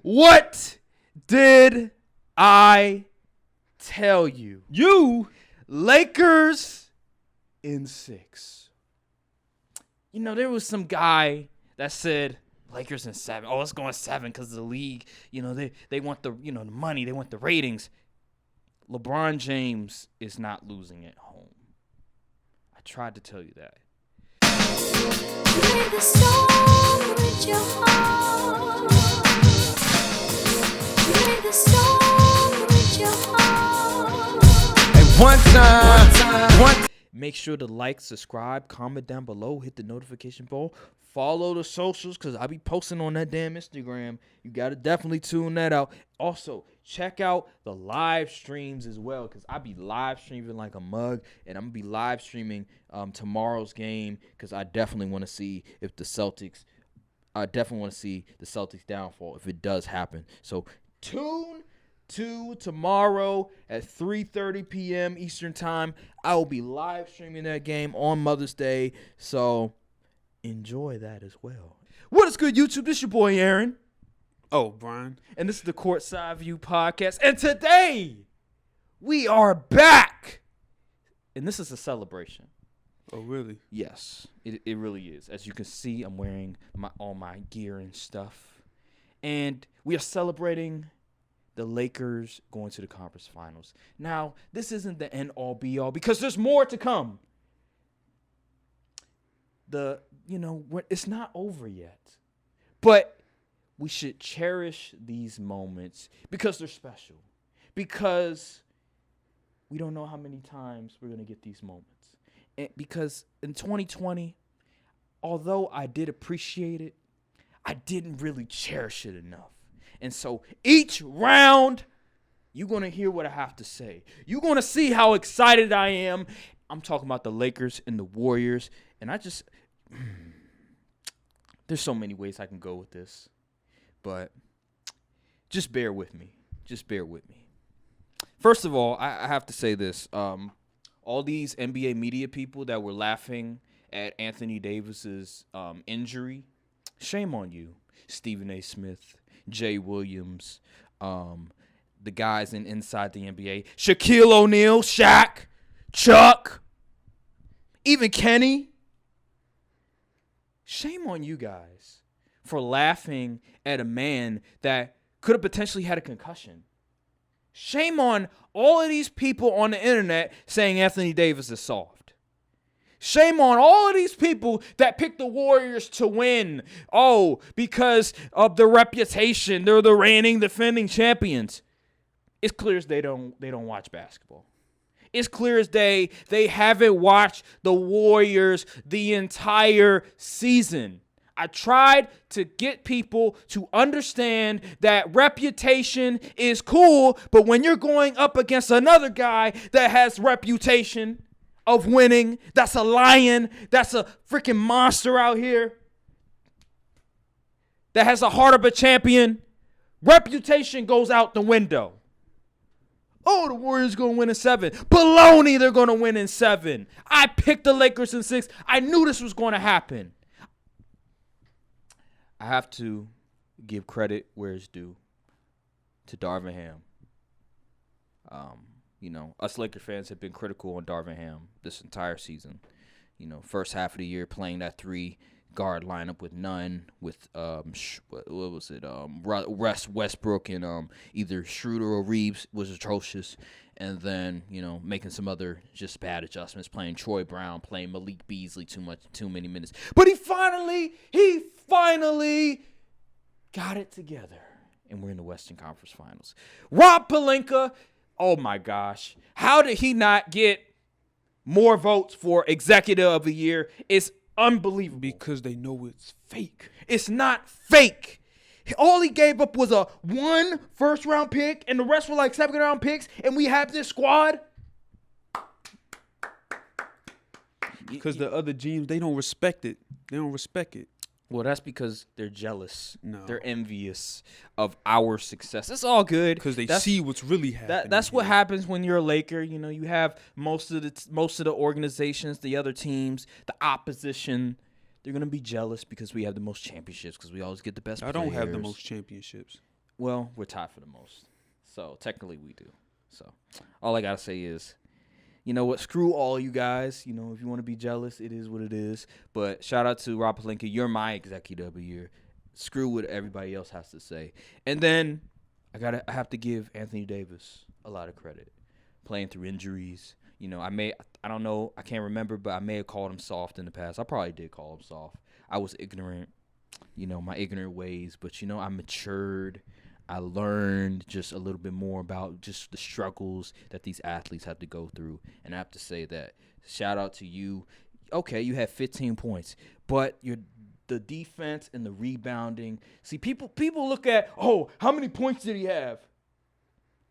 What did I tell you? Lakers in 6. You know, there was some guy that said Lakers in 7. Oh, it's going 7 because the league, you know, they want the, you know, the money, they want the ratings. LeBron James is not losing at home. I tried to tell you that. Play the song with your heart. Play the song with your heart. And one time. Make sure to like, subscribe, comment down below, hit the notification bell, follow the socials because I be posting on that damn Instagram. You got to definitely tune that out. Also, check out the live streams as well because I be live streaming like a mug, and I'm going to be live streaming tomorrow's game because I definitely want to see if the Celtics downfall if it does happen. So tune to tomorrow at 3:30 p.m. Eastern Time. I will be live streaming that game on Mother's Day, so enjoy that as well. What is good, YouTube? This your boy Aaron. Oh, Brian. And this is the Courtside View Podcast. And today, we are back. And this is a celebration. Oh, really? Yes, it really is. As you can see, I'm wearing all my gear and stuff. And we are celebrating the Lakers going to the conference finals. Now, this isn't the end-all, be-all because there's more to come. It's not over yet. But we should cherish these moments because they're special. Because we don't know how many times we're going to get these moments. And because in 2020, although I did appreciate it, I didn't really cherish it enough. And so each round, you're going to hear what I have to say. You're going to see how excited I am. I'm talking about the Lakers and the Warriors. And there's so many ways I can go with this. But just bear with me. Just bear with me. First of all, I have to say this. All these NBA media people that were laughing at Anthony Davis's injury, shame on you. Stephen A. Smith, Jay Williams, the guys inside the NBA, Shaquille O'Neal, Shaq, Chuck, even Kenny. Shame on you guys for laughing at a man that could have potentially had a concussion. Shame on all of these people on the internet saying Anthony Davis is soft. Shame on all of these people that picked the Warriors to win. Oh, because of the reputation. They're the reigning, defending champions. It's clear as they don't watch basketball. It's clear as day they haven't watched the Warriors the entire season. I tried to get people to understand that reputation is cool, but when you're going up against another guy that has reputation of winning, that's a lion, that's a freaking monster out here, that has a heart of a champion, reputation goes out the window. Oh, the Warriors going to win in 7. Baloney, they're going to win in 7. I picked the Lakers in 6. I knew this was going to happen. I have to give credit where it's due to Darvin Ham. Us Laker fans have been critical on Darvin Ham this entire season. First half of the year playing that 3-guard lineup with none, with Russ Westbrook and either Schroeder or Reeves was atrocious, and then making some other just bad adjustments, playing Troy Brown, playing Malik Beasley too many minutes. But he finally got it together, and we're in the Western Conference Finals. Rob Pelinka. Oh, my gosh. How did he not get more votes for Executive of the Year? It's unbelievable. Because they know it's fake. It's not fake. All he gave up was a 1 first-round pick, and the rest were like 7th-round picks, and we have this squad. Because the other GMs, they don't respect it. Well, that's because they're jealous. No. They're envious of our success. It's all good. Because they see what's really happening. That's what happens when you're a Laker. You have most of the organizations, the other teams, the opposition. They're gonna be jealous because we have the most championships because we always get the best. I don't have the most championships. Well, we're tied for the most, so technically we do. So all I gotta say is, you know what? Screw all you guys. You know, if you want to be jealous, it is what it is. But shout out to Rob Pelinka. You're my executive of the year. Screw what everybody else has to say. And then I have to give Anthony Davis a lot of credit, playing through injuries. You know, I don't know, I can't remember, but I may have called him soft in the past. I probably did call him soft. I was ignorant, you know, my ignorant ways. But, you know, I matured. I learned just a little bit more about just the struggles that these athletes have to go through. And I have to say that shout out to you. Okay, you had 15 points, but the defense and the rebounding. See, people look at, oh, how many points did he have?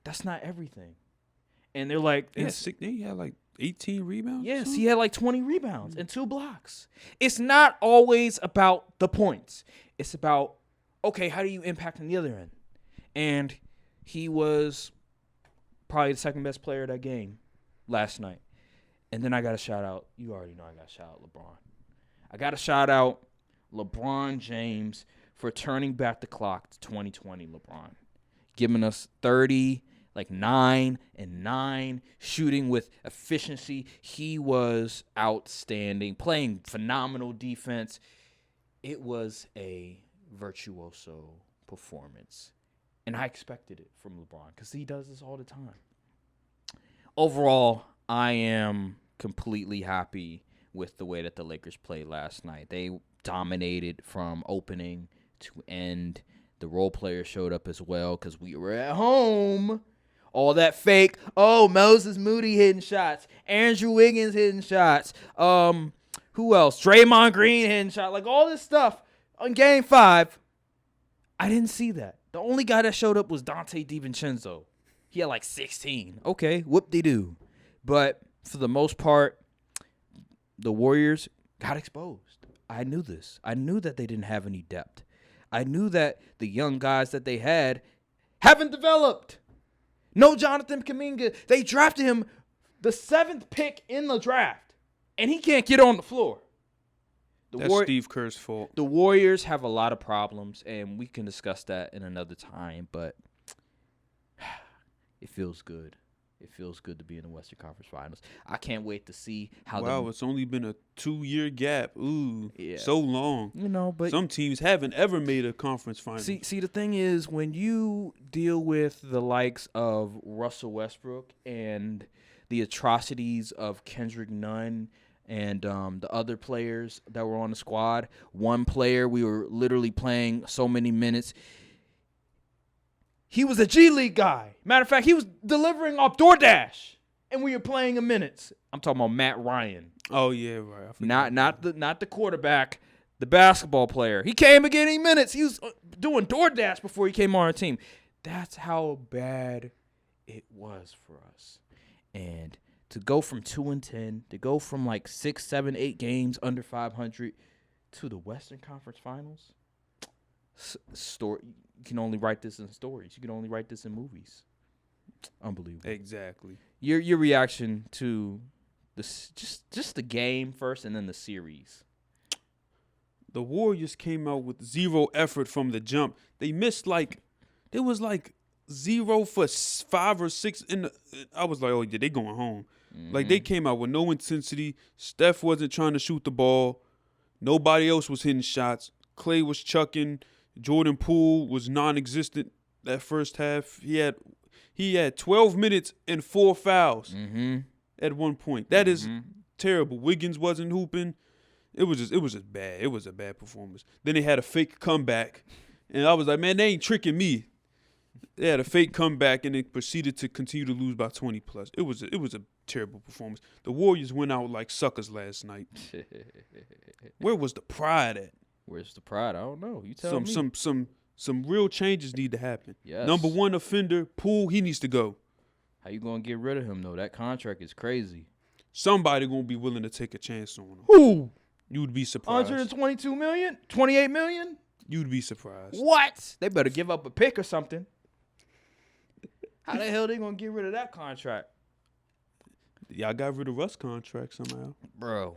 That's not everything. And they're like, He had like 18 rebounds? yes, he had like 20 rebounds and 2 blocks. It's not always about the points. It's about, okay, how do you impact on the other end? And he was probably the second best player of that game last night. And then I got to shout out, you already know I got to shout out LeBron. I got to shout out LeBron James for turning back the clock to 2020 LeBron. Giving us 9 and 9, shooting with efficiency. He was outstanding, playing phenomenal defense. It was a virtuoso performance. And I expected it from LeBron because he does this all the time. Overall, I am completely happy with the way that the Lakers played last night. They dominated from opening to end. The role players showed up as well because we were at home. All that fake, Moses Moody hitting shots. Andrew Wiggins hitting shots. Who else? Draymond Green hitting shots. Like all this stuff on Game 5. I didn't see that. The only guy that showed up was Dante DiVincenzo. He had like 16. Okay, whoop-de-doo. But for the most part, the Warriors got exposed. I knew this. I knew that they didn't have any depth. I knew that the young guys that they had haven't developed. No Jonathan Kuminga. They drafted him the 7th pick in the draft, and he can't get on the floor. That's Steve Kerr's fault. The Warriors have a lot of problems, and we can discuss that in another time, but it feels good. It feels good to be in the Western Conference Finals. I can't wait to see how. Wow, it's only been a 2-year gap. Ooh, yeah. So long. You know, but some teams haven't ever made a conference final. See, the thing is, when you deal with the likes of Russell Westbrook and the atrocities of Kendrick Nunn and the other players that were on the squad, one player we were literally playing so many minutes. He was a G League guy. Matter of fact, he was delivering off DoorDash, and we were playing in minutes. I'm talking about Matt Ryan. Oh yeah, right. Not the quarterback, the basketball player. He came and getting minutes. He was doing DoorDash before he came on our team. That's how bad it was for us. And to go from 2-10, to go from like 6, 7, 8 games under 500 to the Western Conference Finals, story. You can only write this in stories. You can only write this in movies. Unbelievable. Exactly. Your reaction to this, just the game first, and then the series. The Warriors came out with 0 effort from the jump. They missed there was 0 for 5 or 6 I was like, oh yeah, they going home. Mm-hmm. Like they came out with no intensity. Steph wasn't trying to shoot the ball. Nobody else was hitting shots. Clay was chucking. Jordan Poole was non-existent that first half. He had 12 minutes and 4 fouls at one point. That is terrible. Wiggins wasn't hooping. It was just bad. It was a bad performance. Then they had a fake comeback, and I was like, man, they ain't tricking me. They had a fake comeback, and they proceeded to continue to lose by 20 plus. It was a terrible performance. The Warriors went out like suckers last night. Where was the pride at? Where's the pride? I don't know. You tell me. Some real changes need to happen. Yes. Number 1 offender, Poole, he needs to go. How you gonna get rid of him though? That contract is crazy. Somebody gonna be willing to take a chance on him. Who? You'd be surprised. 122 million? 28 million? You'd be surprised. What? They better give up a pick or something. How the hell they gonna get rid of that contract? Y'all got rid of Russ' contract somehow. Bro.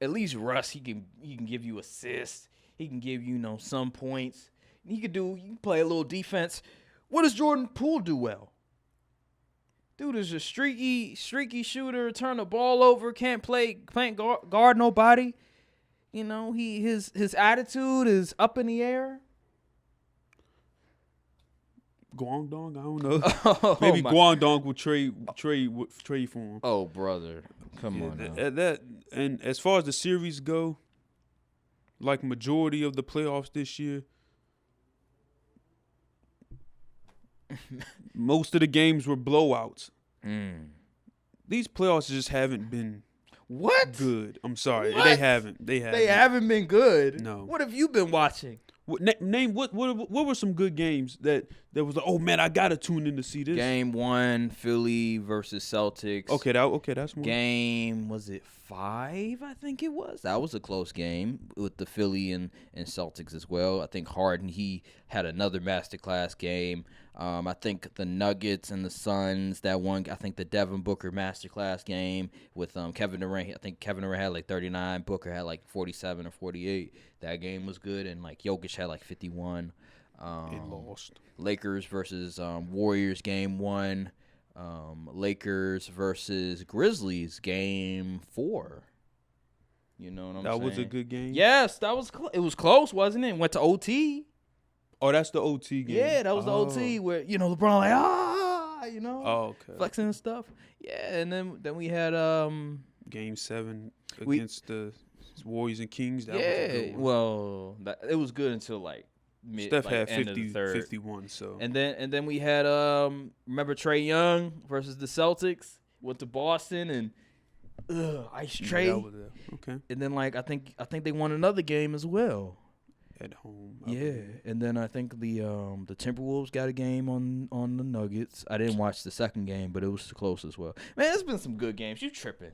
At least Russ, he can give you assists. He can give you, some points. You can play a little defense. What does Jordan Poole do well? Dude is a streaky shooter, turn the ball over, can't guard nobody. His attitude is up in the air. Guangdong, I don't know. Oh, Maybe Guangdong will trade for him. Oh, brother, come on now. And as far as the series go, like majority of the playoffs this year, most of the games were blowouts. These playoffs just haven't been good. I'm sorry, What? they haven't. They haven't been good. No. What have you been watching? Name what were some good games that was like, oh man, I gotta tune in to see this. Game 1, Philly versus Celtics. Okay, that's one. Game, was it 5? I think it was. That was a close game with the Philly and Celtics as well. I think Harden, he had another masterclass game. I think the Nuggets and the Suns, that one, I think the Devin Booker masterclass game with Kevin Durant. I think Kevin Durant had like 39, Booker had like 47 or 48. That game was good, and like Jokic had like 51. It lost. Lakers versus Warriors game 1. Lakers versus Grizzlies game 4. You know what I'm saying? That was a good game. Yes, it was close, wasn't it? Went to OT. Oh, that's the OT game. Yeah, that was the OT where LeBron flexing and stuff. Yeah, and then we had Game 7 against the Warriors and Kings. That was a good one. Well, it was good until like mid. Steph like, had end of the third. 51. So and then we had remember Trae Young versus the Celtics. Went to Boston and Ice Trae. that was okay. And then I think they won another game as well. At home. And then I think the Timberwolves got a game on the Nuggets. I didn't watch the second game, but it was close as well. Man, there's been some good games. You tripping?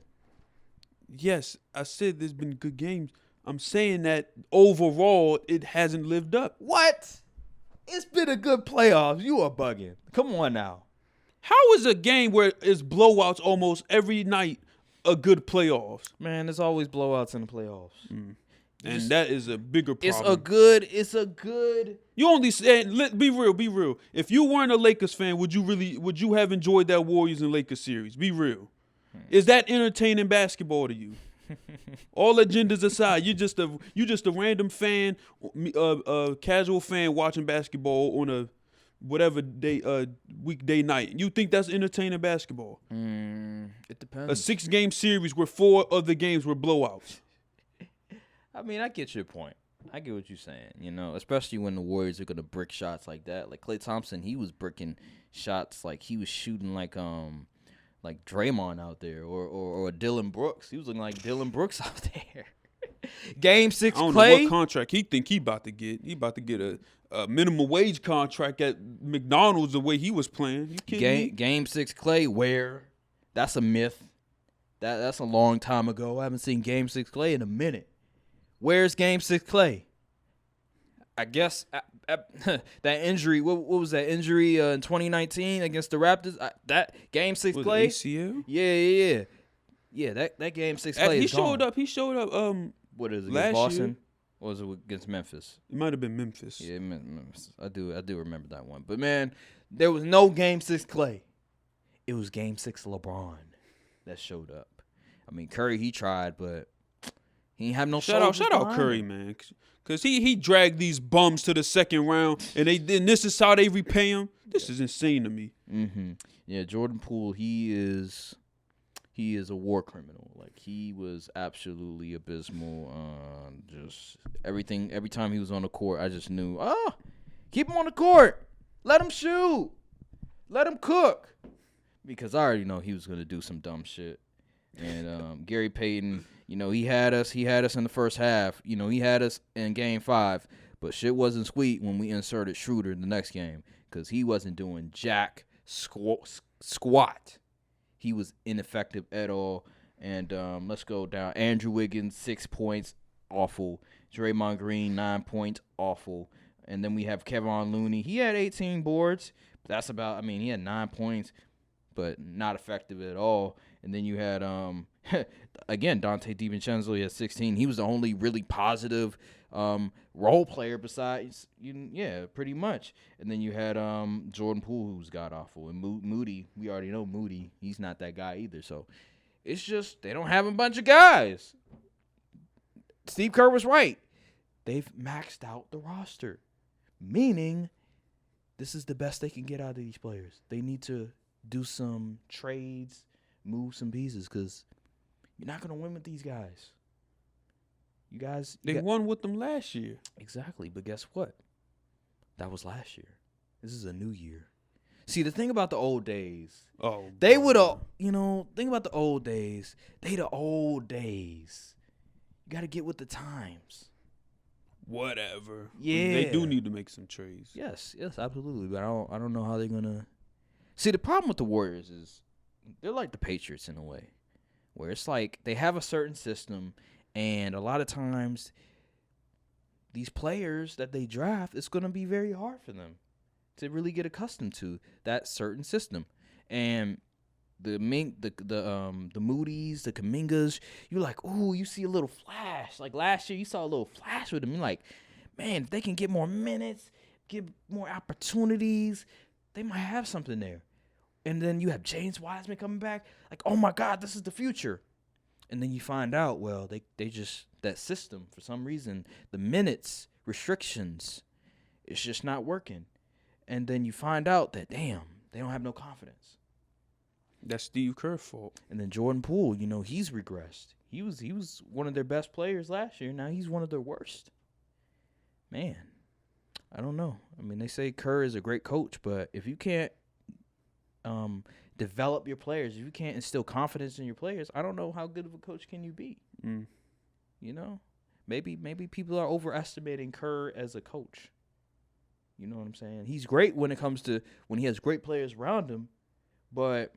Yes, I said there's been good games. I'm saying that overall it hasn't lived up. What? It's been a good playoffs. You are bugging. Come on now. How is a game where it's blowouts almost every night a good playoffs? Man, there's always blowouts in the playoffs. And that is a bigger problem. It's a good. You only said, be real. If you weren't a Lakers fan, would you have enjoyed that Warriors and Lakers series? Be real. Is that entertaining basketball to you? All agendas aside, you just a random fan, a casual fan watching basketball on a whatever day weekday night. You think that's entertaining basketball? It depends. A 6-game series where 4 of the games were blowouts. I mean, I get your point. I get what you're saying, especially when the Warriors are going to brick shots like that. Like Klay Thompson, he was bricking shots like he was shooting like Draymond out there or Dylan Brooks. He was looking like Dylan Brooks out there. Game 6 I don't Klay. know what contract he think he about to get. He about to get a minimum wage contract at McDonald's the way he was playing. You kidding me? Game 6 Klay, where? That's a myth. That's a long time ago. I haven't seen Game 6 Klay in a minute. Where's Game 6 Klay? I guess that injury. What was that injury in 2019 against the Raptors? That Game 6 Was Klay. it ACL? Yeah. That Game 6 Klay. He showed up. What is it? Last Against Boston? year? Or was it against Memphis? It might have been Memphis. Yeah, Memphis. I do remember that one. But man, there was no Game 6 Klay. It was Game 6 LeBron that showed up. I mean, Curry, he tried, but he ain't have no. Shout out Curry, man, because he dragged these bums to the second round, and this is how they repay him. This is insane to me. Yeah, Jordan Poole, he is a war criminal. Like, he was absolutely abysmal. Just everything. Every time he was on the court, I just knew, keep him on the court. Let him shoot. Let him cook. Because I already know he was gonna do some dumb shit. And Gary Payton, he had us in the first half. He had us in Game 5, but shit wasn't sweet when we inserted Schroeder in the next game because he wasn't doing jack squat. He was ineffective at all. And let's go down. Andrew Wiggins, 6 points, awful. Draymond Green, 9 points, awful. And then we have Kevon Looney. He had 18 boards. But that's about, he had 9 points. but not effective at all. And then you had again Dante DiVincenzo. He had 16. He was the only really positive role player besides pretty much. And then you had Jordan Poole, who's god awful, and Moody. We already know Moody. He's not that guy either. So it's just they don't have a bunch of guys. Steve Kerr was right. They've maxed out the roster, meaning this is the best they can get out of these players. They need to do some trades, move some pieces, because you're not going to win with these guys. They won with them last year. Exactly, but guess what? That was last year. This is a new year. See, the thing about the old days, they would have, think about the old days. The old days. You got to get with the times. Whatever. Yeah. They do need to make some trades. Yes, absolutely. But I don't know how they're gonna. See, the problem with the Warriors is they're like the Patriots in a way, where it's like they have a certain system, and a lot of times these players that they draft, it's gonna be very hard for them to really get accustomed to that certain system. And the Moody's, the Kumingas, you're like, ooh, you see a little flash. Like last year, you saw a little flash with them. You're like, man, if they can get more minutes, get more opportunities, they might have something there. And then you have James Wiseman coming back. Like, oh my God, this is the future. And then you find out, well, they just, that system, for some reason, the minutes, restrictions, it's just not working. And then you find out that, damn, they don't have no confidence. That's Steve Kerr's fault. And then Jordan Poole, he's regressed. He was one of their best players last year. Now he's one of their worst. Man, I don't know. I mean, they say Kerr is a great coach, but if you can't develop your players, if you can't instill confidence in your players, I don't know how good of a coach can you be. Maybe people are overestimating Kerr as a coach. You know what I'm saying? He's great when he has great players around him, but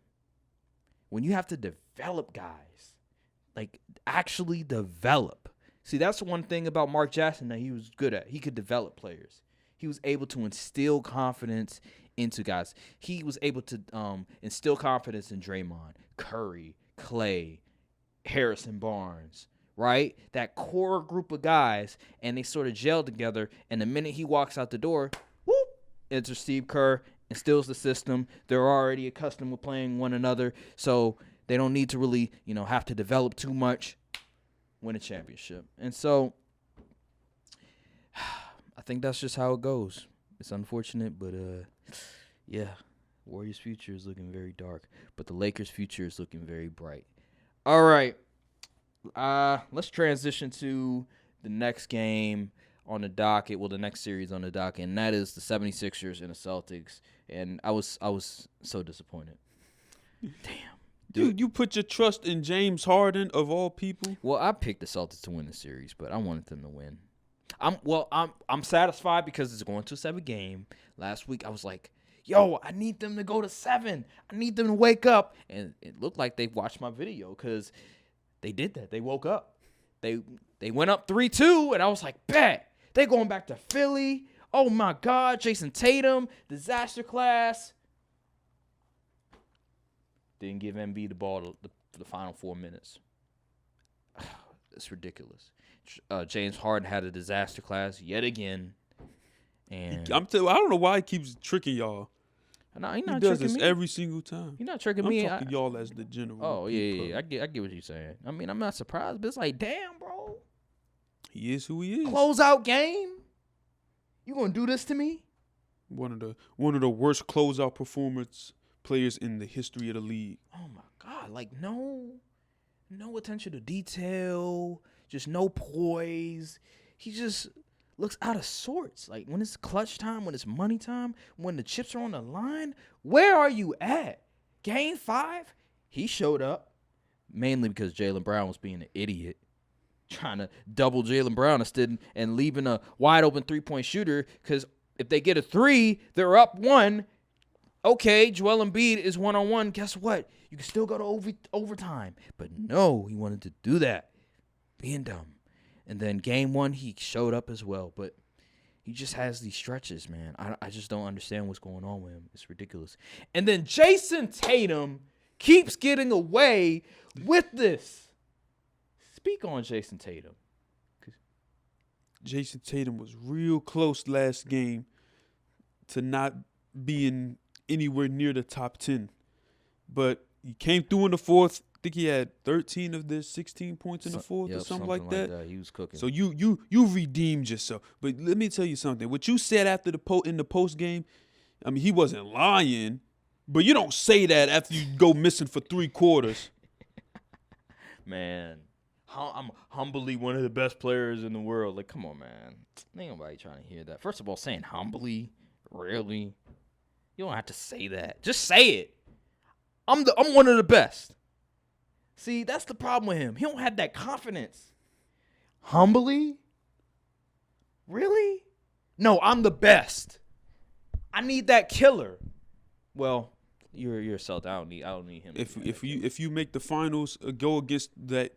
when you have to develop guys, like actually develop. See, that's one thing about Mark Jackson that he was good at. He could develop players. He was able to instill confidence into guys. He was able to instill confidence in Draymond, Curry, Clay, Harrison Barnes, right? That core group of guys, and they sort of gelled together. And the minute he walks out the door, whoop, enter Steve Kerr, instills the system. They're already accustomed with playing one another, so they don't need to really, have to develop too much, win a championship. And so I think that's just how it goes. It's unfortunate, but Warriors' future is looking very dark, but the Lakers' future is looking very bright. All right, let's transition to the next game on the docket, the next series on the docket, and that is the 76ers and the Celtics. And I was so disappointed. Damn. Dude, you put your trust in James Harden of all people? Well, I picked the Celtics to win the series, but I wanted them to win. I'm satisfied because it's going to a 7 game. Last week I was like, yo, I need them to go to 7. I need them to wake up. And it looked like they watched my video because they did that. They woke up. They went up 3-2, and I was like, bet. They going back to Philly. Oh, my God. Jason Tatum, disaster class. Didn't give MB the ball for the final 4 minutes. It's ridiculous. James Harden had a disaster class yet again. And I don't know why he keeps tricking y'all. No, he does this every single time. He's not tricking me. I'm talking y'all as the general. Oh, yeah. I get what you're saying. I mean, I'm not surprised, but it's like, damn, bro. He is who he is. Closeout game? You gonna do this to me? One of the worst closeout performance players in the history of the league. Oh my God! Like no attention to detail, just no poise. He just looks out of sorts. Like when it's clutch time, when it's money time, when the chips are on the line, where are you at? Game 5, he showed up mainly because Jaylen Brown was being an idiot, trying to double Jaylen Brown instead and leaving a wide open 3-point shooter because if they get a 3, they're up 1. Okay, Joel Embiid is 1-on-1. Guess what? You can still go to overtime. But no, he wanted to do that. Being dumb. And then game 1, he showed up as well. But He just has these stretches, man. I just don't understand what's going on with him. It's ridiculous. And then Jason Tatum keeps getting away with this. Speak on Jason Tatum. Jason Tatum was real close last game to not being anywhere near the top 10. But he came through in the fourth. I think he had 13 of the 16 points in the fourth or something like that. He was cooking. So you redeemed yourself. But let me tell you something. What you said after in the post game, I mean, he wasn't lying, but you don't say that after you go missing for 3 quarters. Man, I'm humbly one of the best players in the world. Like, come on, man. Ain't nobody trying to hear that. First of all, saying humbly, really? You don't have to say that. Just say it. I'm one of the best. See, that's the problem with him. He don't have that confidence. Humbly? Really? No, I'm the best. I need that killer. Well, you're a Celtic. I don't need him. If you make the finals, go against that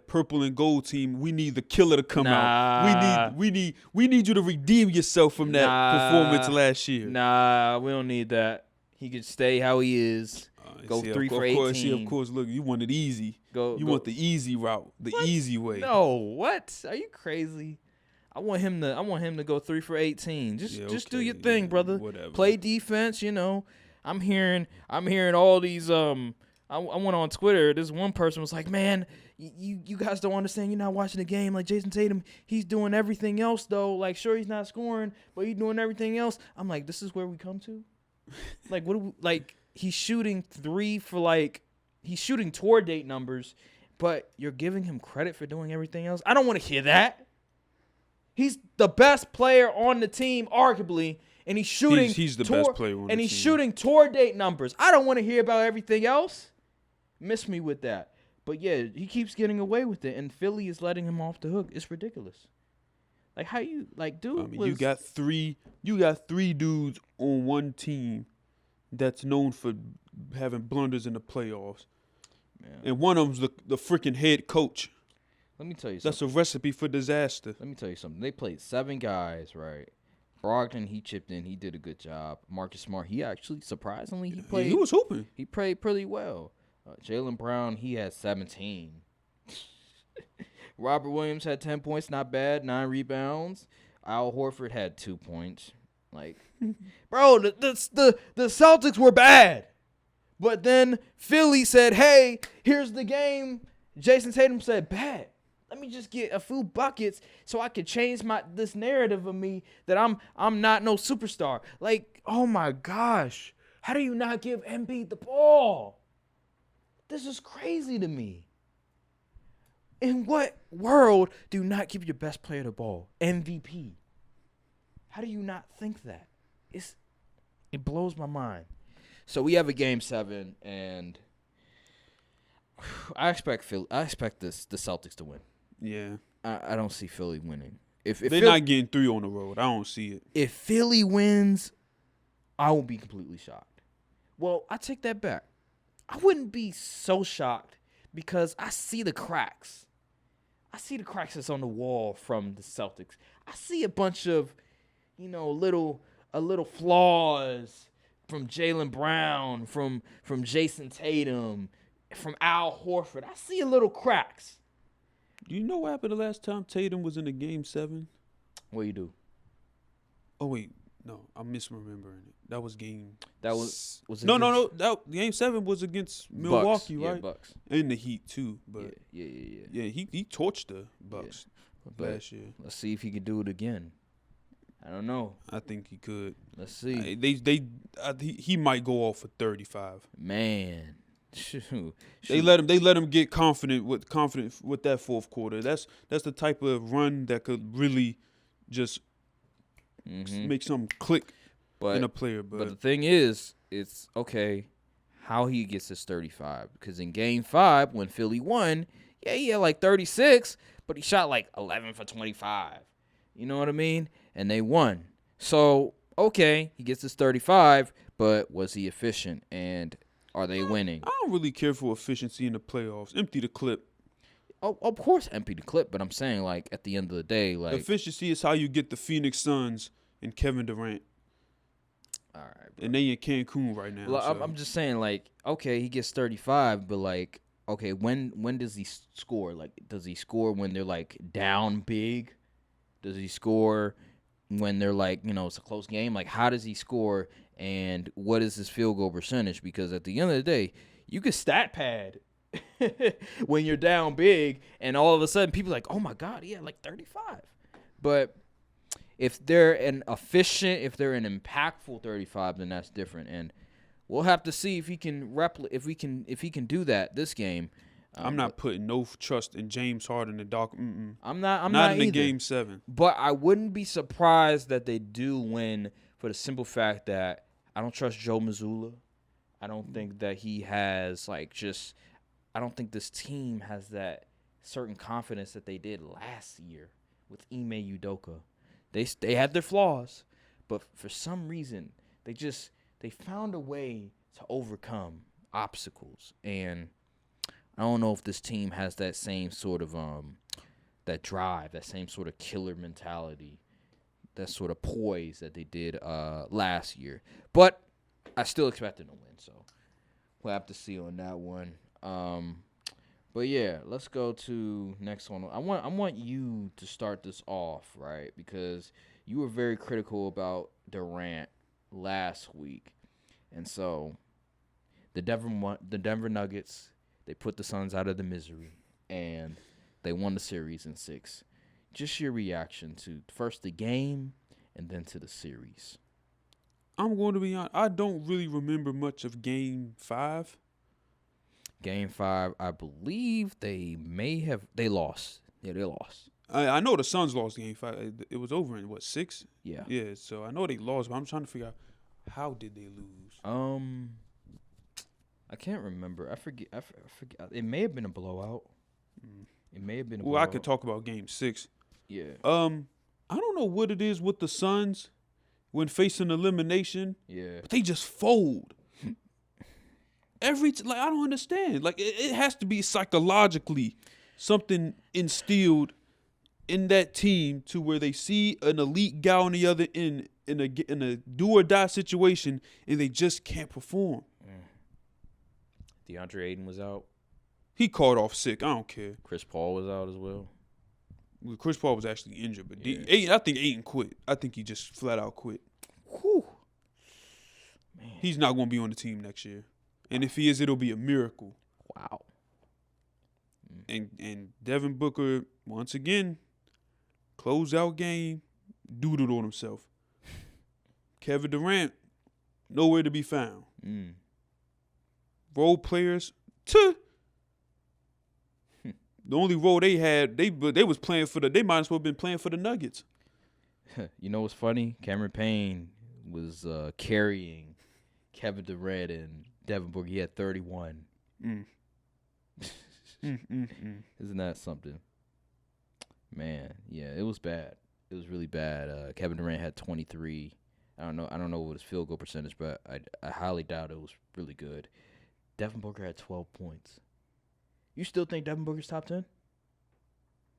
purple and gold team, we need the killer to come out. We need you to redeem yourself from that performance last year. Nah, we don't need that. He could stay how he is. Go 3 for 18. Of course, look, you want it easy. You want the easy route, the easy way. No, what? Are you crazy? I want him to go 3 for 18. Just do your thing, brother. Whatever. Play defense, you know. I'm hearing all these I went on Twitter. This one person was like, "Man, you guys don't understand. You're not watching the game. Like Jason Tatum, he's doing everything else though. Like sure he's not scoring, but he's doing everything else." I'm like, "This is where we come to?" Like what do we, like he's shooting 3 for he's shooting tour date numbers, but you're giving him credit for doing everything else? I don't want to hear that. He's the best player on the team, arguably, and he's shooting. He's the best player on the team. And he's shooting tour date numbers. I don't want to hear about everything else. Miss me with that. But yeah, he keeps getting away with it, and Philly is letting him off the hook. It's ridiculous. Like how you dude? I mean, you got three dudes on one team that's known for having blunders in the playoffs, man. And one of them's the freaking head coach. Let me tell you something. That's a recipe for disaster. Let me tell you something. They played 7 guys, right? Brogdon, he chipped in. He did a good job. Marcus Smart, he actually, surprisingly, He was hooping. He played pretty well. Jaylen Brown, he had 17. Robert Williams had 10 points, not bad, 9 rebounds. Al Horford had 2 points. Like, bro, the Celtics were bad. But then Philly said, hey, here's the game. Jason Tatum said, bad. Let me just get a few buckets so I can change this narrative of me that I'm not no superstar. Like, oh my gosh. How do you not give Embiid the ball? This is crazy to me. In what world do you not give your best player the ball? MVP. How do you not think that? It blows my mind. So we have a game 7, and I expect the Celtics to win. Yeah. I don't see Philly winning. If they're not getting 3 on the road, I don't see it. If Philly wins, I will be completely shocked. Well, I take that back. I wouldn't be so shocked because I see the cracks. I see the cracks that's on the wall from the Celtics. I see a bunch of, little flaws from Jaylen Brown, from Jason Tatum, from Al Horford. I see a little cracks. Do you know what happened the last time Tatum was in a game 7? What you do? Oh wait, no, I'm misremembering it. That was game. That was no. That game 7 was against Milwaukee, Bucks. right? Yeah, Bucks. And the Heat too, but yeah. Yeah, he torched the Bucks last year. Let's see if he could do it again. I don't know. I think he could. Let's see. He might go off for 35. Man. Shoot. They let him get confident with that fourth quarter. That's the type of run that could really just make something click in a player. But the thing is, it's okay how he gets his 35. Because in game 5, when Philly won, he had like 36, but he shot like 11 for 25. You know what I mean? And they won. So, okay, he gets his 35, but was he efficient? And are they winning? I don't really care for efficiency in the playoffs. Empty the clip. of course empty the clip, but I'm saying like at the end of the day, like efficiency is how you get the Phoenix Suns and Kevin Durant. all right, bro. And they in Cancun right now. Well, so. I'm just saying like okay, he gets 35, but like okay, when does he score? Like does he score when they're like down big? Does he score when they're like, it's a close game? Like how does he score and what is his field goal percentage? Because at the end of the day, you can stat pad when you're down big, and all of a sudden people are like, oh my God, he had like 35. But if they're an efficient, if they're an impactful 35, then that's different. And we'll have to see if he can if he can do that this game. I'm not putting no trust in James Harden and Doc. I'm not in the either. Game 7. But I wouldn't be surprised that they do win for the simple fact that I don't trust Joe Mazzulla. I don't think that he has I don't think this team has that certain confidence that they did last year with Ime Udoka. They had their flaws, but for some reason they found a way to overcome obstacles. And I don't know if this team has that same sort of that drive, that same sort of killer mentality, that sort of poise that they did last year. But I still expect them to win, so we'll have to see on that one. But yeah, let's go to next one. I want you to start this off, right? Because you were very critical about Durant last week, and so the Denver Nuggets, they put the Suns out of the misery, and they won the series in 6. Just your reaction to first the game and then to the series. I'm going to be honest. I don't really remember much of Game 5. Game 5, I believe they lost. Yeah, they lost. I know the Suns lost Game 5. It was over in, 6? Yeah. Yeah, so I know they lost, but I'm trying to figure out how did they lose? I can't remember. I forget. It may have been a blowout. It may have been a Well, blowout. I could talk about Game 6. Yeah. I don't know what it is with the Suns when facing elimination. Yeah. But they just fold. I don't understand. Like it has to be psychologically something instilled in that team to where they see an elite guy on the other end in a do or die situation and they just can't perform. DeAndre Ayton was out. He called off sick. I don't care. Chris Paul was out as well. Chris Paul was actually injured, but Yeah. I think Ayton quit. I think he just flat out quit. Whew. Man. He's not going to be on the team next year. And if he is, it'll be a miracle. Wow. And Devin Booker, once again, closeout game, doodled on himself. Kevin Durant, nowhere to be found. Role players, the only role they had, they was playing they might as well have been playing for the Nuggets. You know what's funny? Cameron Payne was carrying Kevin Durant and Devin Booker. He had 31. Isn't that something? Man, yeah, it was bad. It was really bad. Kevin Durant had 23. I don't know what his field goal percentage, but I highly doubt it was really good. Devin Booker had 12 points. You still think Devin Booker's top 10?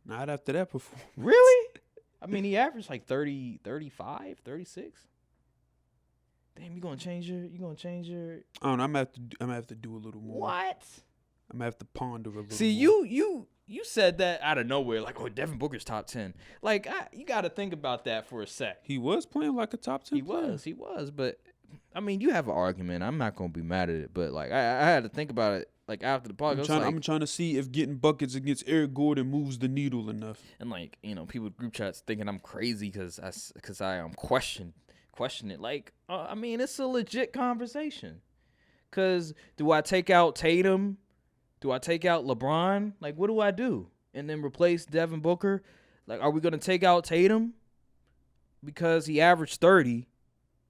Not after that performance. Really? I mean, he averaged like 30, 35, 36. Damn, you gonna change your I don't know. I'm gonna have to do a little more. what? I'm gonna have to ponder a little. See, more. you said that out of nowhere, like, oh, Devin Booker's top 10. Like, you got to think about that for a sec. He was playing like a top 10 He player. was, but I mean, you have an argument. I'm not gonna be mad at it, but like, I had to think about it. Like after the podcast, I'm trying to see if getting buckets against Eric Gordon moves the needle enough. and like, people with group chats thinking I'm crazy because I question it. Like, I mean, it's a legit conversation. Cause do I take out Tatum? Do I take out LeBron? Like, what do I do? And then replace Devin Booker? Like, are we gonna take out Tatum because he averaged 30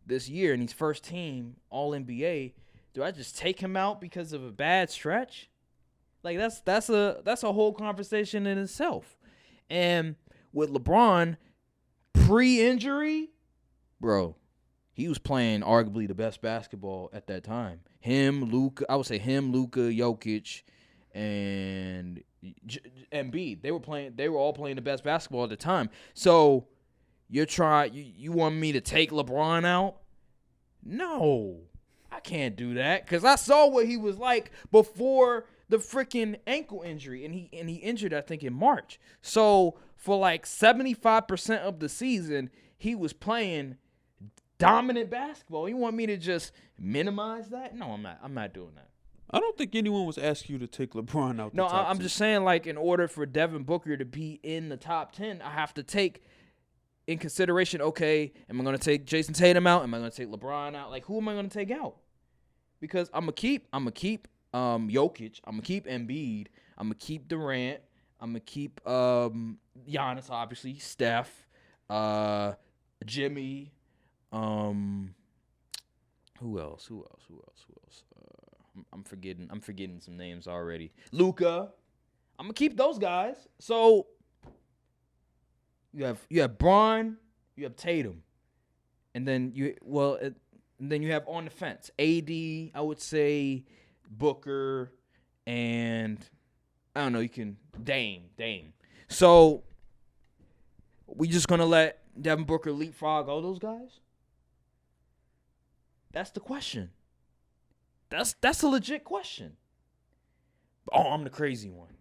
this year and he's first team All NBA? Do I just take him out because of a bad stretch? Like that's a whole conversation in itself. And with LeBron pre-injury, bro, he was playing arguably the best basketball at that time. Luka, Jokic, and Embiid. They were all playing the best basketball at the time. So you want me to take LeBron out? No, I can't do that because I saw what he was like before the freaking ankle injury, and he injured, I think, in March. So for like 75% of the season, he was playing dominant basketball. You want me to just minimize that? No, I'm not. I'm not doing that. I don't think anyone was asking you to take LeBron out. No, the top I'm 10. just saying, like, in order for Devin Booker to be in the top 10, I have to take in consideration, okay, am I going to take Jason Tatum out? Am I going to take LeBron out? Like, who am I going to take out? Because I'm going to keep Jokic. I'm going to keep Embiid. I'm going to keep Durant. I'm going to keep Giannis, obviously, Steph, Jimmy. Who else? I'm forgetting some names already. Luka. I'm gonna keep those guys. So you have Braun, you have Tatum, and then you have on the fence AD. I would say Booker, and I don't know. You can Dame. So we just gonna let Devin Booker leapfrog all those guys? That's the question. That's a legit question. Oh, I'm the crazy one.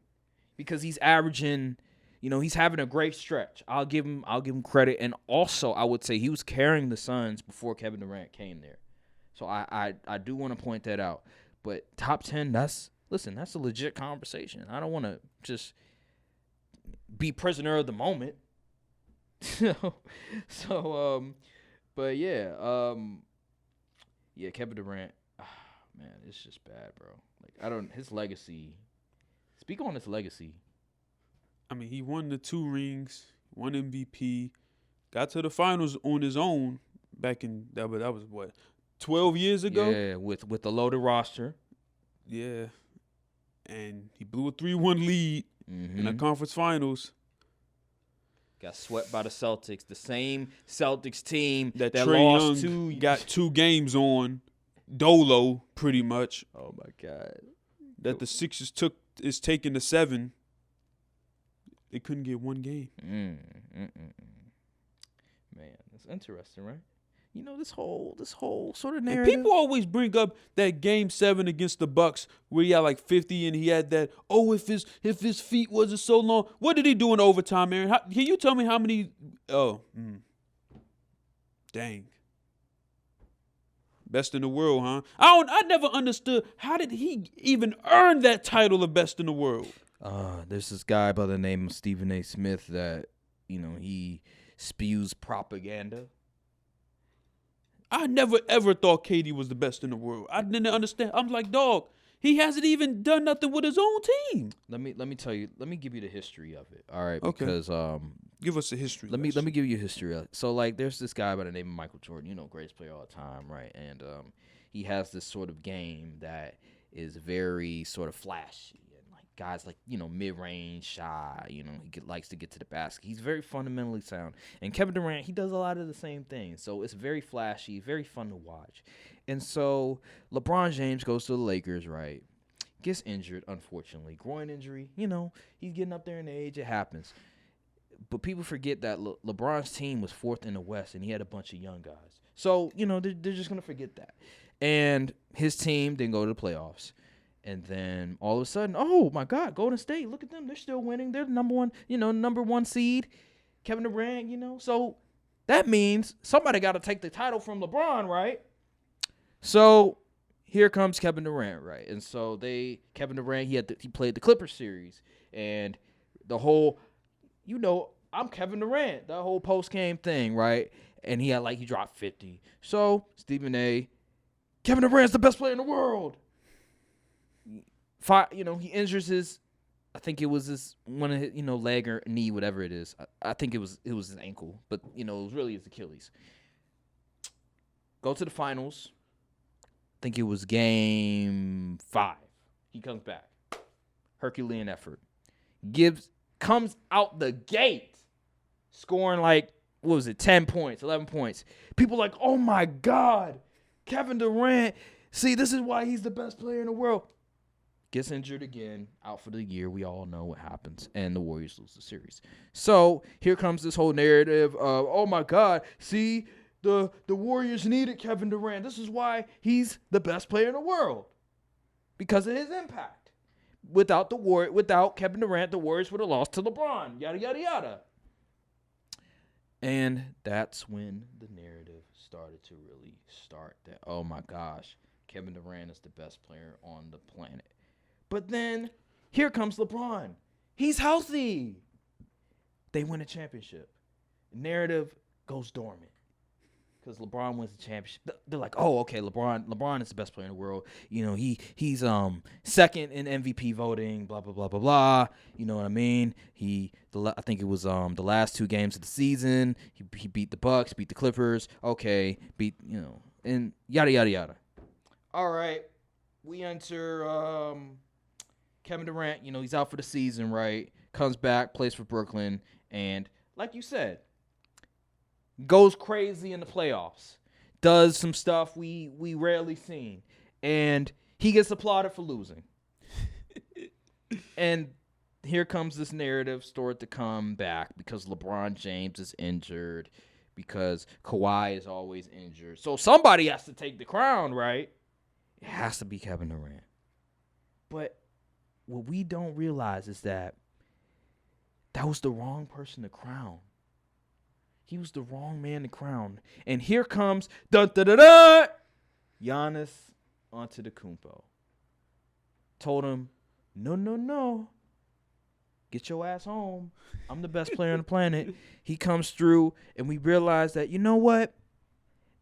Because he's averaging, he's having a great stretch. I'll give him credit. And also, I would say he was carrying the Suns before Kevin Durant came there. So I do want to point that out. But top 10, that's a legit conversation. I don't want to just be prisoner of the moment. But yeah, Kevin Durant. Man, it's just bad, bro. Like his legacy. Speak on his legacy. I mean, he won the 2 rings, won MVP, got to the finals on his own back in that was what, 12 years ago? Yeah, with the loaded roster. Yeah. And he blew a 3-1 lead in the conference finals. Got swept by the Celtics, the same Celtics team that Trae lost Young got 2 games on dolo, pretty much. Oh my God! That the Sixers is taking the 7. They couldn't get 1 game. Man, that's interesting, right? This whole sort of narrative. And people always bring up that game 7 against the Bucks where he had like 50 and he had that. Oh, if his feet wasn't so long, what did he do in overtime, Aaron? Can you tell me how many? Oh, dang. Best in the world, huh? I never understood how did he even earn that title of best in the world. There's this guy by the name of Stephen A. Smith that he spews propaganda. I never ever thought KD was the best in the world. I didn't understand. I'm like, dog, he hasn't even done nothing with his own team. Let me tell you. Let me give you the history of it. All right, Okay. Because Give us a history. let me give you a history of it. So there's this guy by the name of Michael Jordan. Greatest player of all time, right? And he has this sort of game that is very sort of flashy. Guys mid-range, shy, he likes to get to the basket. He's very fundamentally sound. And Kevin Durant, he does a lot of the same things. So it's very flashy, very fun to watch. And so LeBron James goes to the Lakers, right? Gets injured, unfortunately. Groin injury, he's getting up there in age. It happens. But people forget that LeBron's team was 4th in the West, and he had a bunch of young guys. So, they're just going to forget that. And his team didn't go to the playoffs. And then all of a sudden, oh my God, Golden State, look at them. They're still winning. They're the number one seed. Kevin Durant, So that means somebody got to take the title from LeBron, right? So here comes Kevin Durant, right? And so Kevin Durant, he played the Clippers series. And the whole, I'm Kevin Durant, that whole post-game thing, right? And he dropped 50. So Stephen A., Kevin Durant's the best player in the world. He injures his, I think it was his one of his, leg or knee, whatever it is. I think it was his ankle, but it was really his Achilles. Go to the finals. I think it was game 5. He comes back, Herculean effort. Comes out the gate, scoring 10 points, 11 points. People oh my God, Kevin Durant. See, this is why he's the best player in the world. gets injured again, out for the year. We all know what happens, and the Warriors lose the series. So here comes this whole narrative of, oh my God, see, the Warriors needed Kevin Durant. This is why he's the best player in the world, because of his impact. Without Kevin Durant, the Warriors would have lost to LeBron. Yada yada yada. And that's when the narrative started to really start. That, oh my gosh, Kevin Durant is the best player on the planet. But then here comes LeBron. He's healthy. They win a championship. Narrative goes dormant because LeBron wins the championship. They're like, oh, okay, LeBron is the best player in the world. You know, he's second in MVP voting. Blah blah blah blah blah. You know what I mean? I think it was the last 2 games of the season. He beat the Bucks, beat the Clippers. Okay, and yada yada yada. All right, we enter Kevin Durant. You know, he's out for the season, right? Comes back, plays for Brooklyn, and like you said, goes crazy in the playoffs. Does some stuff we rarely seen, and he gets applauded for losing. And here comes this narrative start to come back because LeBron James is injured, because Kawhi is always injured. So somebody has to take the crown, right? It has to be Kevin Durant. But what we don't realize is that was the wrong person to crown. He was the wrong man to crown. And here comes Giannis Antetokounmpo. Told him, no. Get your ass home. I'm the best player on the planet. He comes through, and we realize that, you know what?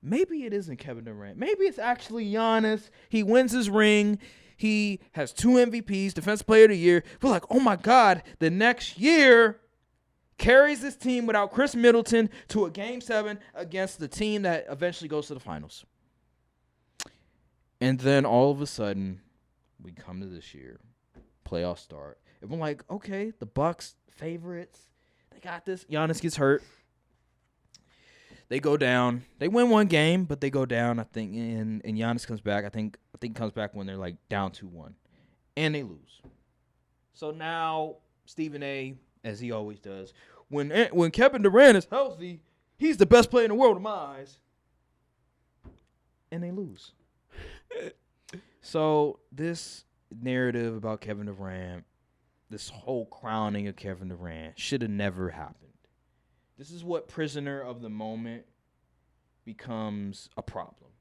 Maybe it isn't Kevin Durant. Maybe it's actually Giannis. He wins his ring. He has 2 MVPs, Defensive Player of the Year. We're like, oh, my God, the next year carries this team without Chris Middleton to a Game 7 against the team that eventually goes to the finals. And then all of a sudden, we come to this year, playoffs start. And we're like, okay, the Bucks favorites. They got this. Giannis gets hurt. They go down. They win 1 game, but they go down, I think, and Giannis comes back. I think he comes back when they're like down 2-1. And they lose. So now Stephen A., as he always does, when Kevin Durant is healthy, he's the best player in the world in my eyes. And they lose. So this narrative about Kevin Durant, this whole crowning of Kevin Durant, should have never happened. This is what prisoner of the moment becomes a problem.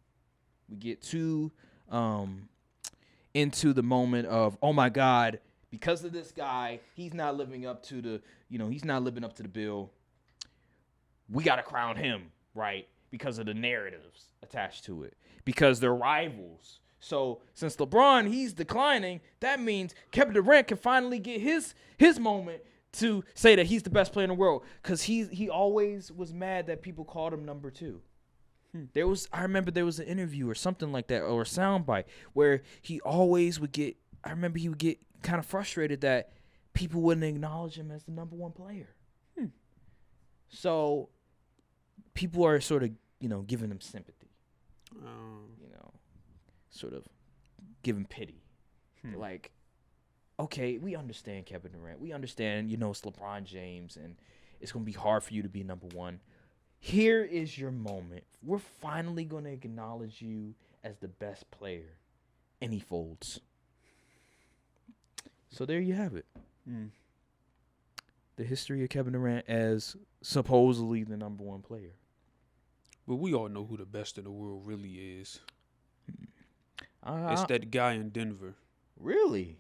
We get too into the moment of, oh my God, because of this guy, he's not living up to the bill. We got to crown him, right? Because of the narratives attached to it. Because they're rivals. So since LeBron, he's declining, that means Kevin Durant can finally get his moment to say that he's the best player in the world, because he always was mad that people called him number 2. I remember there was an interview or something like that, or a soundbite where he always would get. I remember he would get kind of frustrated that people wouldn't acknowledge him as the number 1 player. So people are sort of giving him sympathy, sort of giving pity, like. Okay, we understand Kevin Durant. We understand, it's LeBron James, and it's going to be hard for you to be number 1. Here is your moment. We're finally going to acknowledge you as the best player. And he folds. So there you have it. The history of Kevin Durant as supposedly the number 1 player. But we all know who the best in the world really is. It's that guy in Denver. Really?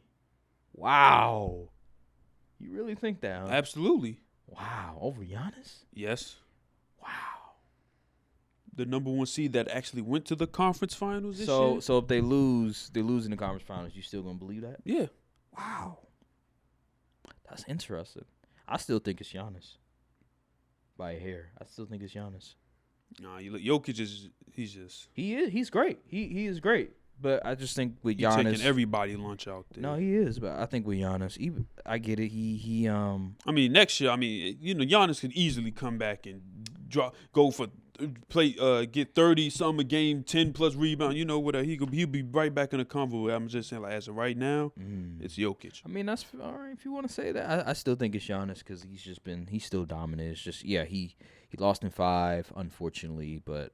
Wow. You really think that, huh? Absolutely. Wow. Over Giannis? Yes. Wow. The number 1 seed that actually went to the conference finals this year? year? So if they lose in the conference finals, you still going to believe that? Yeah. Wow. That's interesting. I still think it's Giannis. By a hair. I still think it's Giannis. Nah, you look, Jokic He's great. He is great. But I just think with Giannis, taking everybody lunch out there. No, he is. But I think with Giannis, I get it. He I mean, next year, Giannis can easily come back and go for get 30 something a game, 10 plus rebound. You know what? He'll be right back in the convo. I'm just saying, like, as of right now, it's Jokic. I mean, that's all right if you want to say that. I still think it's Giannis because he's still dominant. It's just he lost in 5, unfortunately, but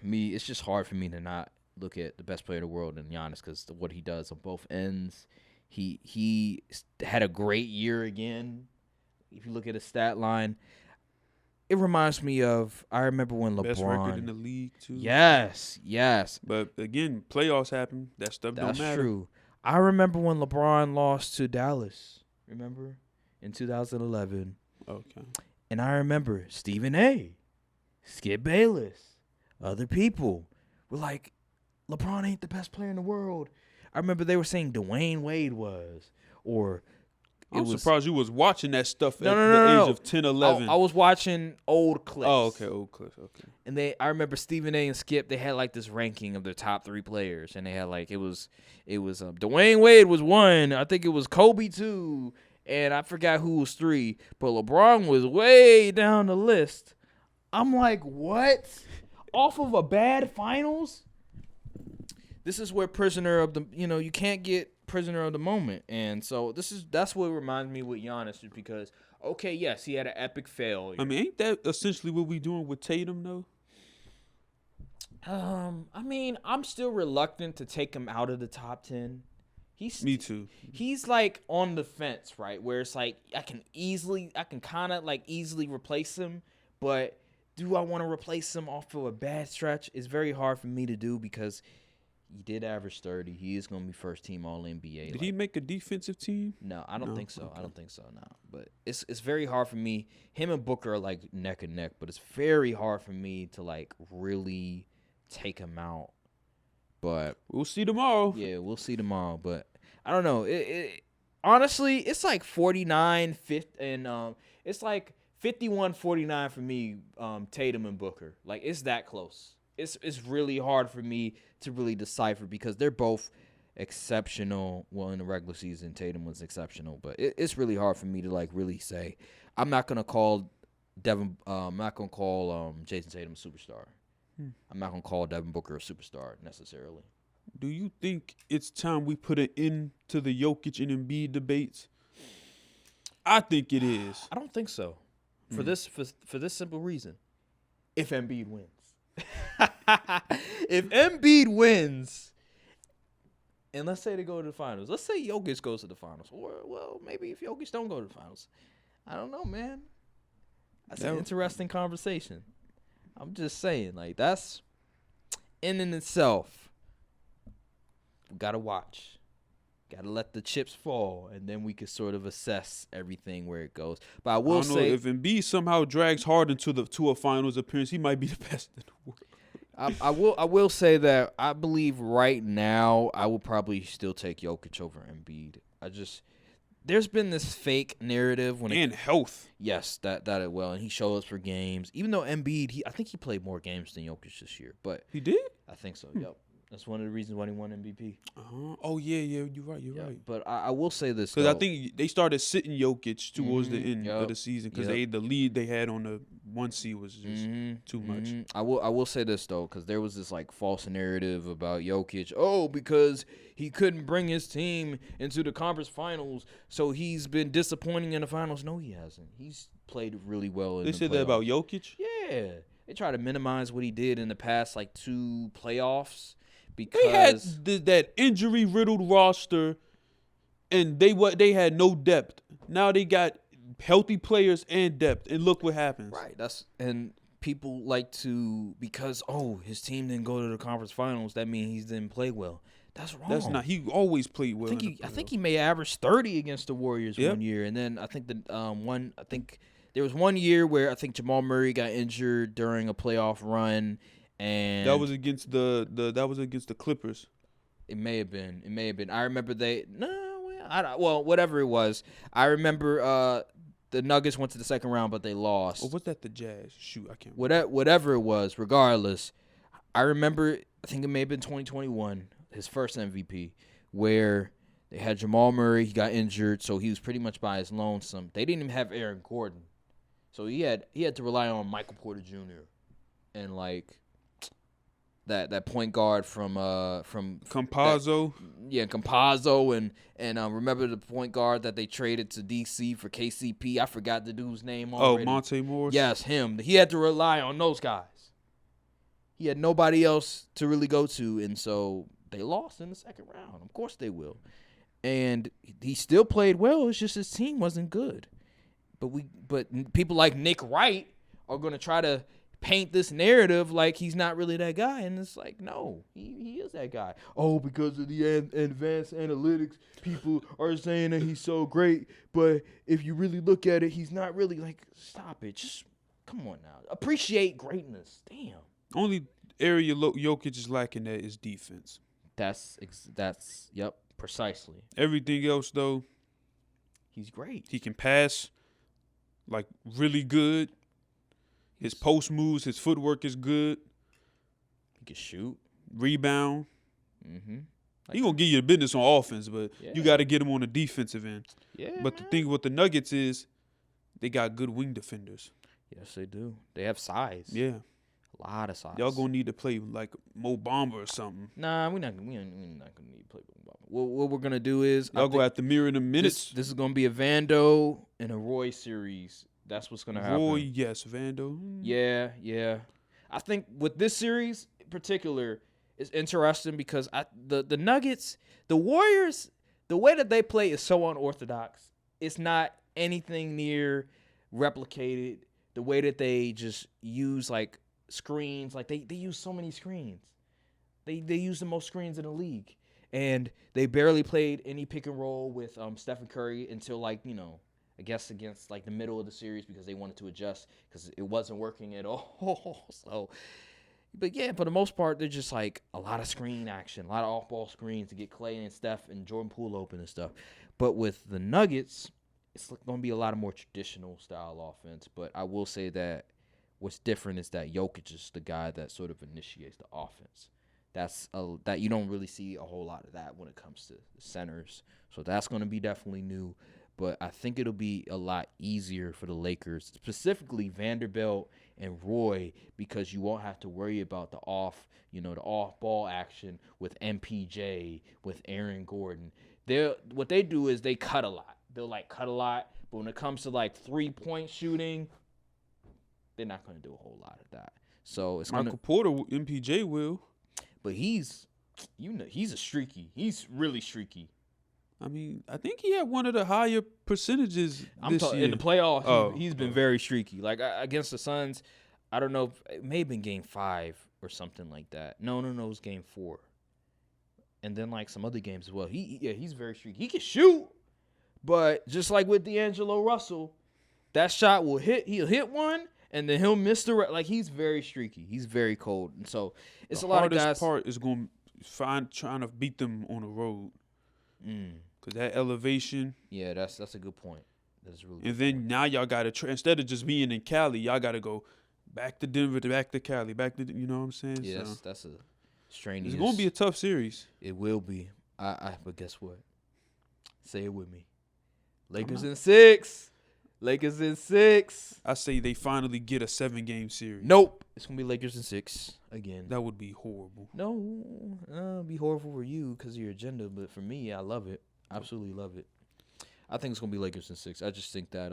it's just hard for me to not look at the best player in the world and Giannis because what he does on both ends. He had a great year again. If you look at his stat line, it reminds me of I remember when LeBron. Best record in the league too. Yes. But again, playoffs happen. That stuff don't matter. That's true. I remember when LeBron lost to Dallas. Remember in 2011. Okay. And I remember Stephen A., Skip Bayless, other people were like, LeBron ain't the best player in the world. I remember they were saying Dwayne Wade was, or I'm surprised you was watching that stuff at the age of 10, 11. I was watching old clips. Oh, okay, old clips, okay. And I remember Stephen A. and Skip, they had like this ranking of their top 3 players, and they had like it was Dwayne Wade was 1, I think it was Kobe 2, and I forgot who was 3, but LeBron was way down the list. I'm like, what? Off of a bad finals? This is where prisoner of the, you can't get prisoner of the moment. And so that's what reminds me with Giannis is because, okay, yes, he had an epic failure. I mean, ain't that essentially what we doing with Tatum, though? I mean, I'm still reluctant to take him out of the top 10. Me too. He's like on the fence, right? Where it's like I can kind of like easily replace him, but do I want to replace him off of a bad stretch? It's very hard for me to do because he did average 30. He is going to be first team All-NBA. Did he make a defensive team? No, I don't think so. Okay. I don't think so, no. But it's very hard for me. Him and Booker are like neck and neck, but it's very hard for me to like really take him out. But we'll see tomorrow. Yeah, we'll see tomorrow. But I don't know. Honestly, it's like 49, 50, and it's like 51-49 for me, Tatum and Booker. Like, it's that close. It's really hard for me to really decipher because they're both exceptional. Well, in the regular season, Tatum was exceptional, but it's really hard for me to like really say. I'm not gonna call Devin. I'm not gonna call Jason Tatum a superstar. I'm not gonna call Devin Booker a superstar necessarily. Do you think it's time we put an end to the Jokic and Embiid debates? I think it is. I don't think so. For this simple reason, if Embiid wins. If Embiid wins, and let's say they go to the finals. Let's say Jokic goes to the finals. Or, well, maybe if Jokic don't go to the finals. I don't know, man. That's an interesting conversation. I'm just saying, like, that's in itself. We got to watch. Got to let the chips fall, and then we can sort of assess everything where it goes. But I will say, if Embiid somehow drags Harden to a finals appearance, he might be the best in the world. I will say that I believe right now I will probably still take Jokic over Embiid. There's been this fake narrative health. Yes, that it will, and he shows up for games. Even though Embiid, I think he played more games than Jokic this year, but he did. I think so. Yep. That's one of the reasons why he won MVP. Oh, yeah, you're right. Right. But I will say this, because I think they started sitting Jokic towards the end of the season because the lead they had on the 1 seed was just too much. I will say this, though, because there was this like false narrative about Jokic. Oh, because he couldn't bring his team into the conference finals, so he's been disappointing in the finals. No, he hasn't. He's played really well in the playoffs. They said that about Jokic? Yeah. They try to minimize what he did in the past, like 2 playoffs. Because they had that injury-riddled roster, and they had no depth. Now they got healthy players and depth, and look what happens. Right. And people like to because his team didn't go to the conference finals. That means he didn't play well. That's wrong. That's not. He always played well. I think he may average 30 against the Warriors one year, and then I think there was 1 year where I think Jamal Murray got injured during a playoff run. And that was against the Clippers. It may have been. I remember whatever it was. I remember the Nuggets went to the second round, but they lost. Or was that the Jazz? Shoot, I can't remember. Whatever it was, regardless, I remember, I think it may have been 2021, his first MVP, where they had Jamal Murray. He got injured, so he was pretty much by his lonesome. They didn't even have Aaron Gordon. So he had to rely on Michael Porter Jr. and like that point guard from Campazzo. Campazzo and remember the point guard that they traded to DC for KCP? I forgot the dude's name already. Monte Morris. Yes, him. He had to rely on those guys. He had nobody else to really go to, and so they lost in the second round. Of course they will. And he still played well. It's just his team wasn't good. But people like Nick Wright are going to try to paint this narrative like he's not really that guy. And it's like, no, he is that guy. Oh, because of the advanced analytics, people are saying that he's so great. But if you really look at it, he's not really. Like, stop it. Just come on now. Appreciate greatness. Damn. Only area Jokic is lacking at is defense. That's yep, precisely. Everything else, though, he's great. He can pass, like, really good. His post moves, his footwork is good. He can shoot. Rebound. Mm-hmm. He going to give you the business on offense, but you got to get him on the defensive end. Yeah. But the thing with the Nuggets is they got good wing defenders. Yes, they do. They have size. Yeah. A lot of size. Y'all going to need to play like Mo Bamba or something. Nah, we're not going to need to play Mo Bamba. What we're going to do is y'all go have to mirror in the minutes. This is going to be a Vando and a Roy series. That's what's going to happen. Roy, yes. Vando. Yeah. I think with this series in particular, it's interesting because the Nuggets, the Warriors, the way that they play is so unorthodox. It's not anything near replicated. The way that they just use like screens, like they use so many screens. They use the most screens in the league. And they barely played any pick and roll with Stephen Curry until like, I guess against like the middle of the series because they wanted to adjust because it wasn't working at all. So, but yeah, for the most part, they're just like a lot of screen action, a lot of off-ball screens to get Clay and Steph and Jordan Poole open and stuff. But with the Nuggets, it's going to be a lot of more traditional style offense. But I will say that what's different is that Jokic is the guy that sort of initiates the offense. That you don't really see a whole lot of that when it comes to centers. So that's going to be definitely new. But I think it'll be a lot easier for the Lakers, specifically Vanderbilt and Roy, because you won't have to worry about the off-ball action with MPJ, with Aaron Gordon. What they do is they cut a lot. They'll cut a lot, but when it comes to 3-point shooting, they're not going to do a whole lot of that. So it's Michael Porter, MPJ will, but he's a streaky. He's really streaky. I mean, I think he had one of the higher percentages this year. In the playoffs, he's been very streaky. Like against the Suns, I don't know, it may have been game 5 or something like that. No, it was game 4. And then some other games as well. He's very streaky. He can shoot, but just like with D'Angelo Russell, that shot will hit. He'll hit one, and then he'll miss the he's very streaky. He's very cold, and so it's a lot of guys. The hardest part is going to trying to beat them on the road. Cause that elevation. Yeah, that's a good point. That's really. And then now y'all got to instead of just being in Cali, y'all got to go back to Denver, back to Cali, back to you know what I'm saying? Yeah, so that's a strenuous. It's gonna be a tough series. It will be. But guess what? Say it with me. Lakers in 6. Lakers in 6. I say they finally get a 7-game series. Nope. It's going to be Lakers in 6 again. That would be horrible. No. It'd be horrible for you because of your agenda. But for me, I love it. Absolutely love it. I think it's going to be Lakers in 6. I just think that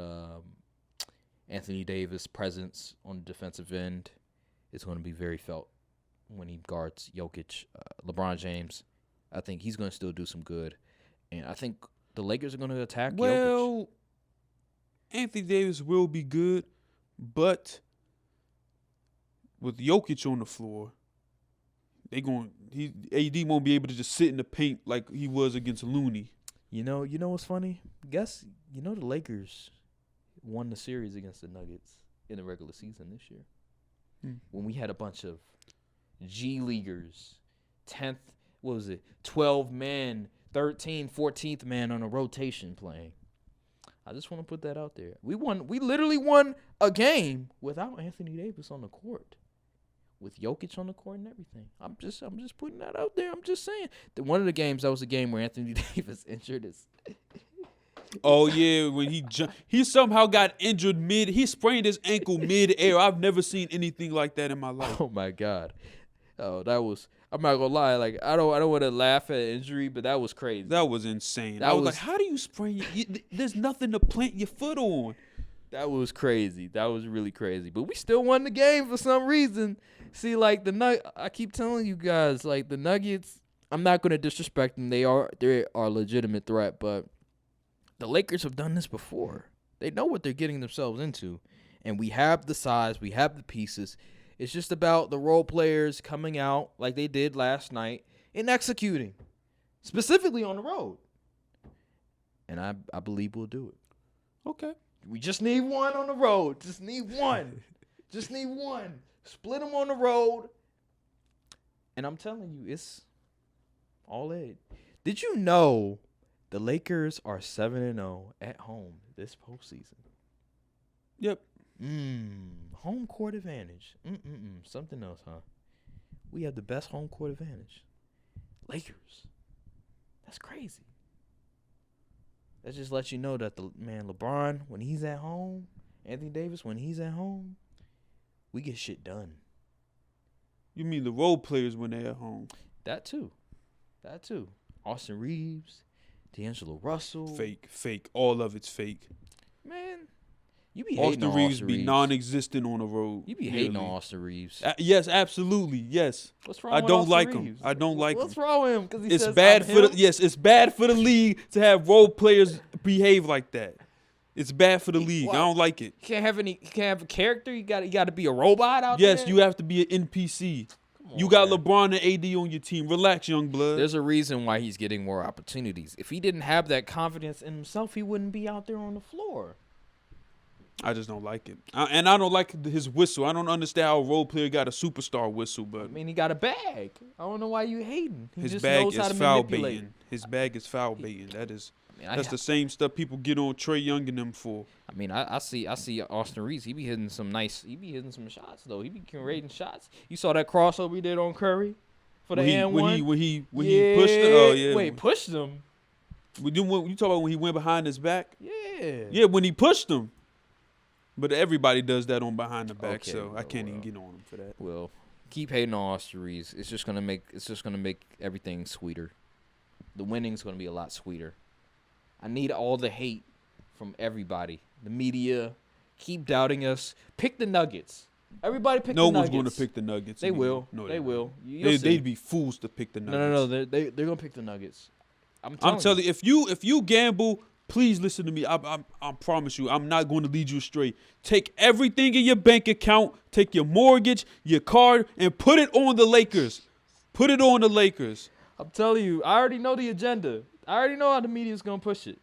Anthony Davis' presence on the defensive end is going to be very felt when he guards Jokic. LeBron James, I think he's going to still do some good. And I think the Lakers are going to attack Jokic. Anthony Davis will be good, but with Jokic on the floor, AD won't be able to just sit in the paint like he was against Looney. You know what's funny? The Lakers won the series against the Nuggets in the regular season this year. When we had a bunch of G Leaguers, 12 men, 13th, 14th man on a rotation playing. I just want to put that out there. We literally won a game without Anthony Davis on the court. With Jokic on the court and everything. I'm just putting that out there. I'm just saying. One of the games, that was a game where Anthony Davis injured his Oh yeah, when he somehow got injured he sprained his ankle mid-air. I've never seen anything like that in my life. Oh my God. Oh, that was. I'm not gonna lie. Like I don't want to laugh at injury, but that was crazy. That was insane. That I was was- like, how do you sprain? There's nothing to plant your foot on. That was crazy. That was really crazy. But we still won the game for some reason. See, like I keep telling you guys, like the Nuggets. I'm not gonna disrespect them. They are a legitimate threat, but the Lakers have done this before. They know what they're getting themselves into, and we have the size, we have the pieces. It's just about the role players coming out like they did last night and executing, specifically on the road. And I believe we'll do it. Okay. We just need one on the road. Just need one. Just need one. Split them on the road. And I'm telling you, it's all in. Did you know the Lakers are 7-0 at home this postseason? Yep. Home court advantage. Something else, huh? We have the best home court advantage. Lakers. That's crazy. That just lets you know that LeBron, when he's at home, Anthony Davis, when he's at home, we get shit done. You mean the role players when they're at home? That too. Austin Reeves, D'Angelo Russell. Fake. All of it's fake. Man, you be hating Austin on Reeves Austin be Reeves. non-existent on the road. You be hating on Literally. Austin Reeves. Yes, absolutely. Yes. What's wrong I with don't Austin like Reeves? him. I don't like What's him. wrong with him? Because It's says, bad "I'm for the him"? it's bad for the league to have role players behave like that. It's bad for the league. What? I don't like it. He can't have a character. You got to be a robot out there. Yes, you have to be an NPC. You got LeBron and AD on your team. Relax, young blood. There's a reason why he's getting more opportunities. If he didn't have that confidence in himself, he wouldn't be out there on the floor. I just don't like it. And I don't like his whistle. I don't understand how a role player got a superstar whistle, but I mean, he got a bag. I don't know why you hating. He his just bag knows how is to foul manipulate. baiting. His bag is foul baiting. That's I the same stuff people get on Trae Young and them for. I see Austin Reeves. He be hitting some shots though. He be creating shots. You saw that crossover he did on Curry for the and one. When he pushed him. Oh yeah. Wait, pushed him. You talk about when he went behind his back? Yeah. Yeah, when he pushed him. But everybody does that on behind the back, Okay, so I can't even well. get on him for that. Well, keep hating on Austin Reeves. It's just gonna make everything sweeter. The winning's gonna be a lot sweeter. I need all the hate from everybody. The media, keep doubting us. Pick the Nuggets. Everybody pick No the Nuggets. one's going to pick the Nuggets. They anymore. will. No, They will. They'd be fools to pick the Nuggets. No. They're gonna pick the Nuggets. I'm I'm telling telling you, if you gamble, please listen to me. I promise you, I'm not going to lead you astray. Take everything in your bank account, take your mortgage, your card, and put it on the Lakers. Put it on the Lakers. I'm telling you. I already know the agenda. I already know how the media's gonna push it.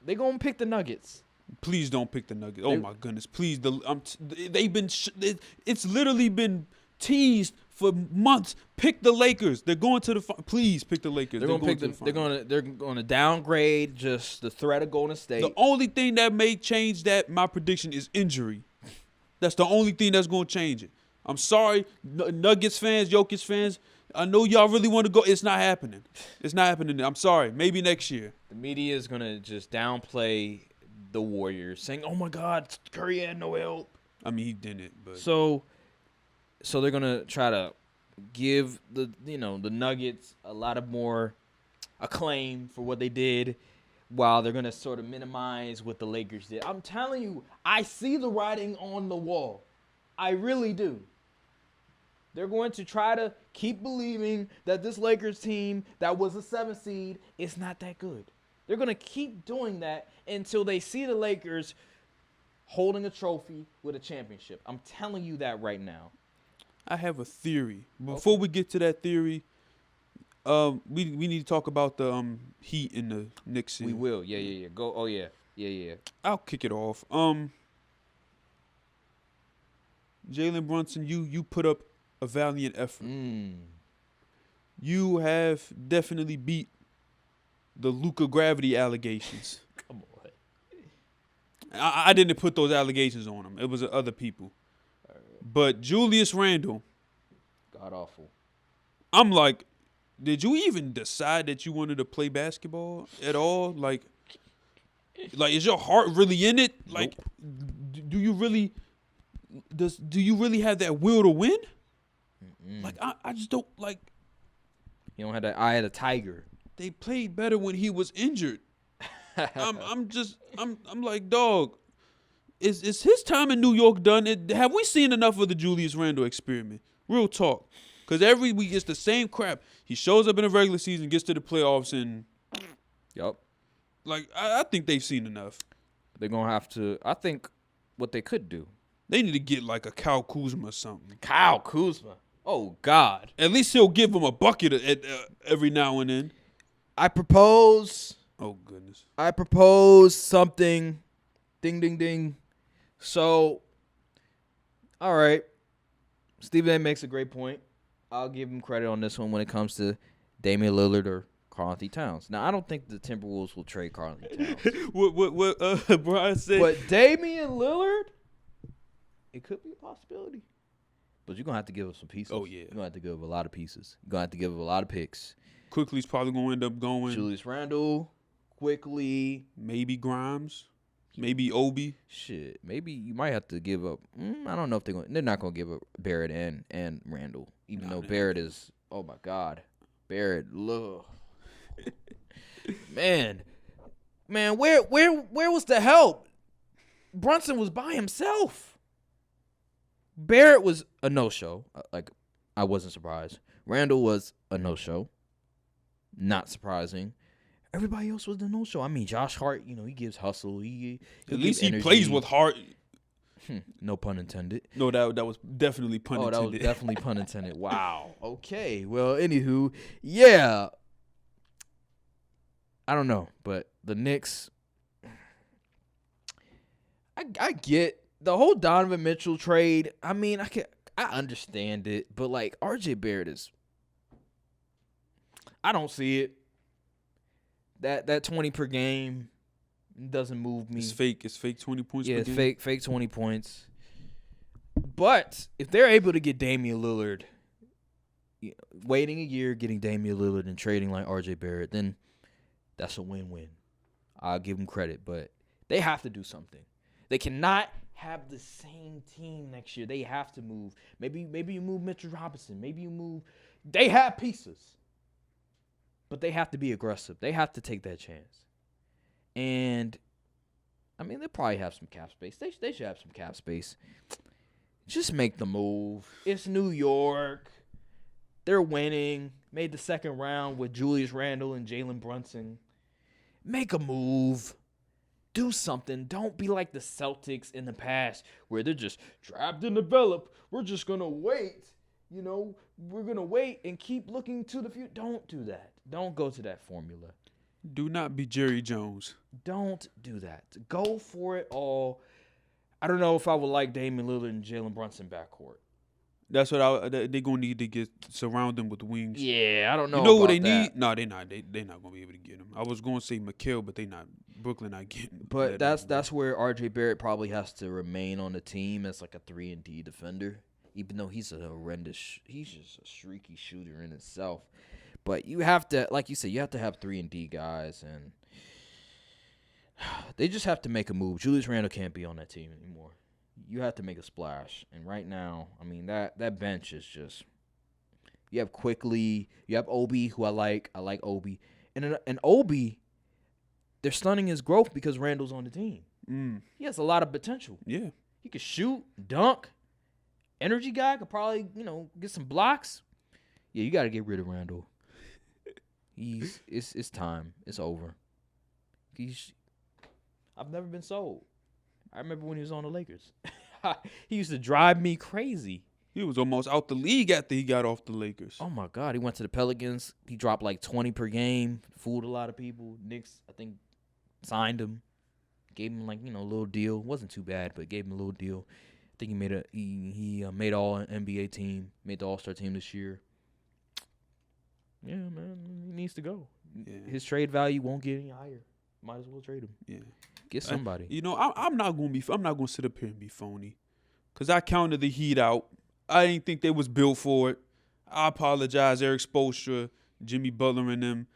They're gonna pick the Nuggets. Please don't pick the Nuggets. Oh my goodness, please. It's literally been teased for months. Pick the Lakers. They're going to the. Please pick the Lakers. They're gonna pick them. They're gonna downgrade just the threat of Golden State. The only thing that may change my prediction is injury. That's the only thing that's going to change it. I'm sorry, Nuggets fans, Jokic fans. I know y'all really want to go. It's not happening. It's not happening. I'm sorry. Maybe next year. The media is gonna just downplay the Warriors, saying, "Oh my God, Curry had no help." I mean, he didn't. But So they're gonna try to give the Nuggets a lot of more acclaim for what they did, while they're gonna sort of minimize what the Lakers did. I'm telling you, I see the writing on the wall. I really do. They're going to try to keep believing that this Lakers team that was a 7 seed is not that good. They're going to keep doing that until they see the Lakers holding a trophy with a championship. I'm telling you that right now. I have a theory. Before we get to that theory, we need to talk about the Heat in the Knicks series. We will. Yeah. Go. Oh, yeah. I'll kick it off. Jalen Brunson, you put up a valiant effort. You have definitely beat the Luka gravity allegations. Come on. I didn't put those allegations on him. It was other people. But Julius Randle, God awful. I'm like, did you even decide that you wanted to play basketball at all? Like, Like, is your heart really in it? Like, Nope. do you really have that will to win? Like, I just don't like. You don't have that eye of the tiger. They played better when he was injured. I'm like, dog. Is his time in New York done? Have we seen enough of the Julius Randle experiment? Real talk. Because every week it's the same crap. He shows up in the regular season, gets to the playoffs, and Yup. like I think they've seen enough. They're going to have to, I think what they could do. They need to get like a Kyle Kuzma or something. Kyle Kuzma. Oh, God. At least he'll give him a bucket every now and then. I propose Oh, goodness. something. Ding, ding, ding. So, all right. Stephen A. makes a great point. I'll give him credit on this one when it comes to Damian Lillard or Karl-Anthony Towns. Now, I don't think the Timberwolves will trade Karl-Anthony Towns. What Brian said? But Damian Lillard, it could be a possibility. But you're going to have to give up some pieces. Oh, yeah. You're going to have to give up a lot of pieces. You're going to have to give up a lot of picks. Quickly's probably going to end up going. Julius Randle, Quickly. Maybe Grimes. Maybe Obi. Shit, maybe you might have to give up. I don't know if they're not going to give up Barrett and Randle, even though Barrett is. Oh my God, Barrett, look, man, where was the help? Brunson was by himself. Barrett was a no-show. Like, I wasn't surprised. Randle was a no-show. Not surprising. Everybody else was the no-show. I mean, Josh Hart, he gives hustle. At least he plays with heart. No pun intended. No, that was definitely pun intended. Oh, that was definitely pun intended. Wow. Okay. Well, anywho, yeah. I don't know, but the Knicks, I get the whole Donovan Mitchell trade. I mean, I understand it, but like RJ Barrett is, I don't see it. That 20 per game doesn't move me. It's fake. It's fake 20 points per Yeah, game. it's fake 20 points. But if they're able to get Damian Lillard, waiting a year, getting Damian Lillard and trading like RJ Barrett, then that's a win-win. I'll give them credit, but they have to do something. They cannot have the same team next year. They have to move. Maybe you move Mitchell Robinson. Maybe you move. They have pieces. But they have to be aggressive. They have to take that chance. And, I mean, they probably have some cap space. They should have some cap space. Just make the move. It's New York. They're winning. Made the second round with Julius Randle and Jalen Brunson. Make a move. Do something. Don't be like the Celtics in the past where they're just trapped and develop. We're just going to wait. We're going to wait and keep looking to the future. Don't do that. Don't go to that formula. Do not be Jerry Jones. Don't do that. Go for it all. I don't know if I would like Damian Lillard and Jalen Brunson backcourt. That's what they're gonna need to surround them with wings. Yeah, I don't know. You know about who they that. need? No, they're not. They're not gonna be able to get him. I was gonna say McHale, but they not. Brooklyn not getting. But that's where RJ Barrett probably has to remain on the team as like a 3-and-D defender, even though he's a horrendous. He's just a streaky shooter in itself. But you have to, like you said, you have to have 3-and-D guys, and they just have to make a move. Julius Randle can't be on that team anymore. You have to make a splash. And right now, I mean, that bench is just, you have Quickly, you have Obi, who I like. I like Obi. And Obi, they're stunning his growth because Randle's on the team. He has a lot of potential. Yeah. He could shoot, dunk. Energy guy could probably, get some blocks. Yeah, you got to get rid of Randle. It's time. It's over. I've never been sold. I remember when he was on the Lakers. He used to drive me crazy. He was almost out the league after he got off the Lakers. Oh my God. He went to the Pelicans. He dropped like 20 per game. Fooled a lot of people. Knicks, I think, signed him. Gave him like, a little deal. Wasn't too bad, but gave him a little deal. I think he made all NBA team, made the All-Star team this year. Yeah, man, he needs to go. Yeah. His trade value won't get any higher. Might as well trade him. Yeah, get somebody. I'm not gonna sit up here and be phony, cause I counted the Heat out. I didn't think they was built for it. I apologize, Eric Spoelstra, Jimmy Butler, and them.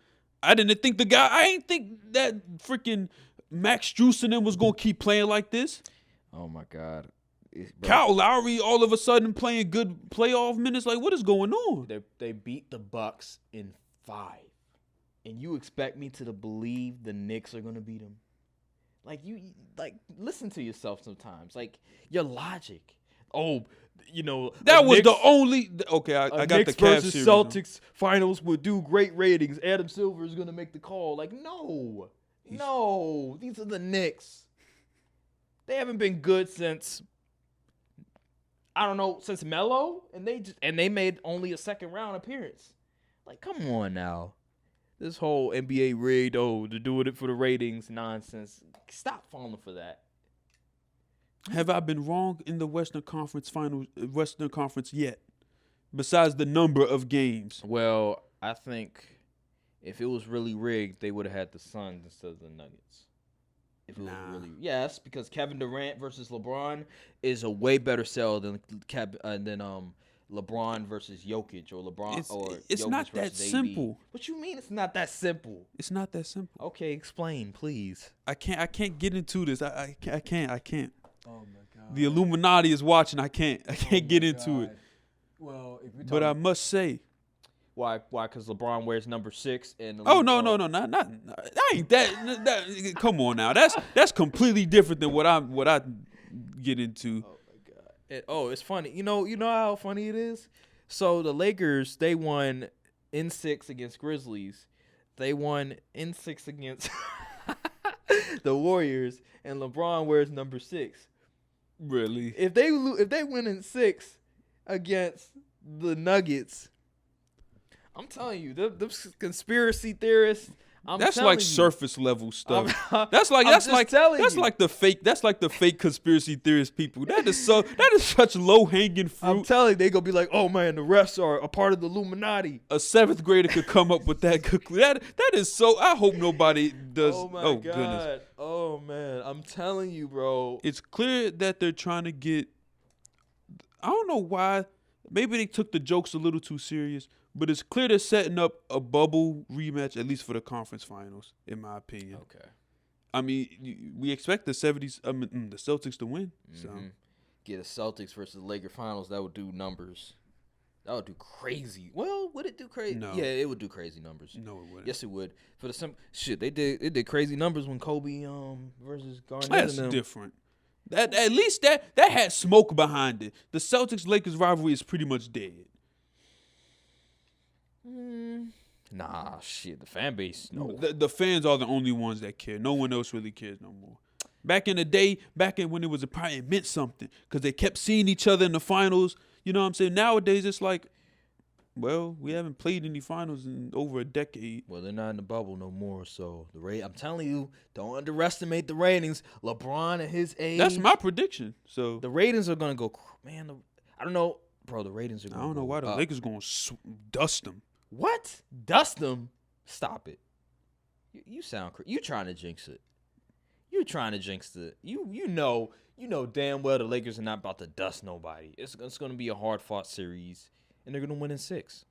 I didn't think that freaking Max Strus and them was gonna keep playing like this. Oh my God. Kyle Lowry all of a sudden playing good playoff minutes. Like, what is going on? They beat the Bucks in 5, and you expect me to believe the Knicks are gonna beat them? Like listen to yourself sometimes. Like your logic. Oh, That was Knicks, the only. Okay, I got Knicks the Cavs versus series. Celtics finals would do great ratings. Adam Silver is gonna make the call. Like no, these are the Knicks. They haven't been good since. I don't know, since Melo, and they made only a second round appearance. Like, come on now. This whole NBA rigged, they're doing it for the ratings nonsense. Stop falling for that. Have I been wrong in the Western Conference yet? Besides the number of games. Well, I think if it was really rigged, they would have had the Suns instead of the Nuggets. If it was really, yes, because Kevin Durant versus LeBron is a way better sell than LeBron versus Jokic or LeBron It's Jokic not that versus simple. AD. What you mean it's not that simple? It's not that simple. Okay, explain, please. I can't get into this. I can't. Oh my God. The Illuminati is watching. I can't get into it. Well, if you're But I must say, Why? Because LeBron wears number 6 and not I ain't that. Come on now, that's completely different than what I get into. Oh my God! It's funny. You know how funny it is. So the Lakers, they won in 6 against Grizzlies. They won in 6 against the Warriors, and LeBron wears number 6. Really? If they win in 6 against the Nuggets, I'm telling you, the conspiracy theorists. That's like surface level stuff. That's like the fake conspiracy theorist people. That is such low hanging fruit. I'm telling you, they gonna be like, oh man, the refs are a part of the Illuminati. A 7th grader could come up with that. That is so. I hope nobody does. Oh my God. Goodness. Oh man, I'm telling you, bro. It's clear that they're trying to get. I don't know why. Maybe they took the jokes a little too serious, but it's clear they're setting up a bubble rematch, at least for the conference finals, in my opinion. Okay. I mean, we expect the Celtics to win. So Get the Celtics versus the Lakers finals. That would do numbers. That would do crazy. Well, would it do crazy? No. Yeah, it would do crazy numbers. No, it wouldn't. Yes, it would. For the they did crazy numbers when Kobe versus Garnett. That's and them. different. That at least that had smoke behind it. The Celtics-Lakers rivalry is pretty much dead. Nah, shit. The fan base. No. The fans are the only ones that care. No one else really cares no more. Back in the day, when it was it meant something because they kept seeing each other in the finals. You know what I'm saying? Nowadays, it's like, well, we haven't played any finals in over a decade. Well, they're not in the bubble no more, so I'm telling you, don't underestimate the ratings. LeBron at his age. That's my prediction. So the ratings are gonna go. Man, I don't know, bro. The ratings are. I don't know why the Lakers gonna dust them. What? Dust them? Stop it. You sound crazy. You trying to jinx it. You trying to jinx it. You know damn well the Lakers are not about to dust nobody. It's gonna be a hard fought series. And they're going to win in 6.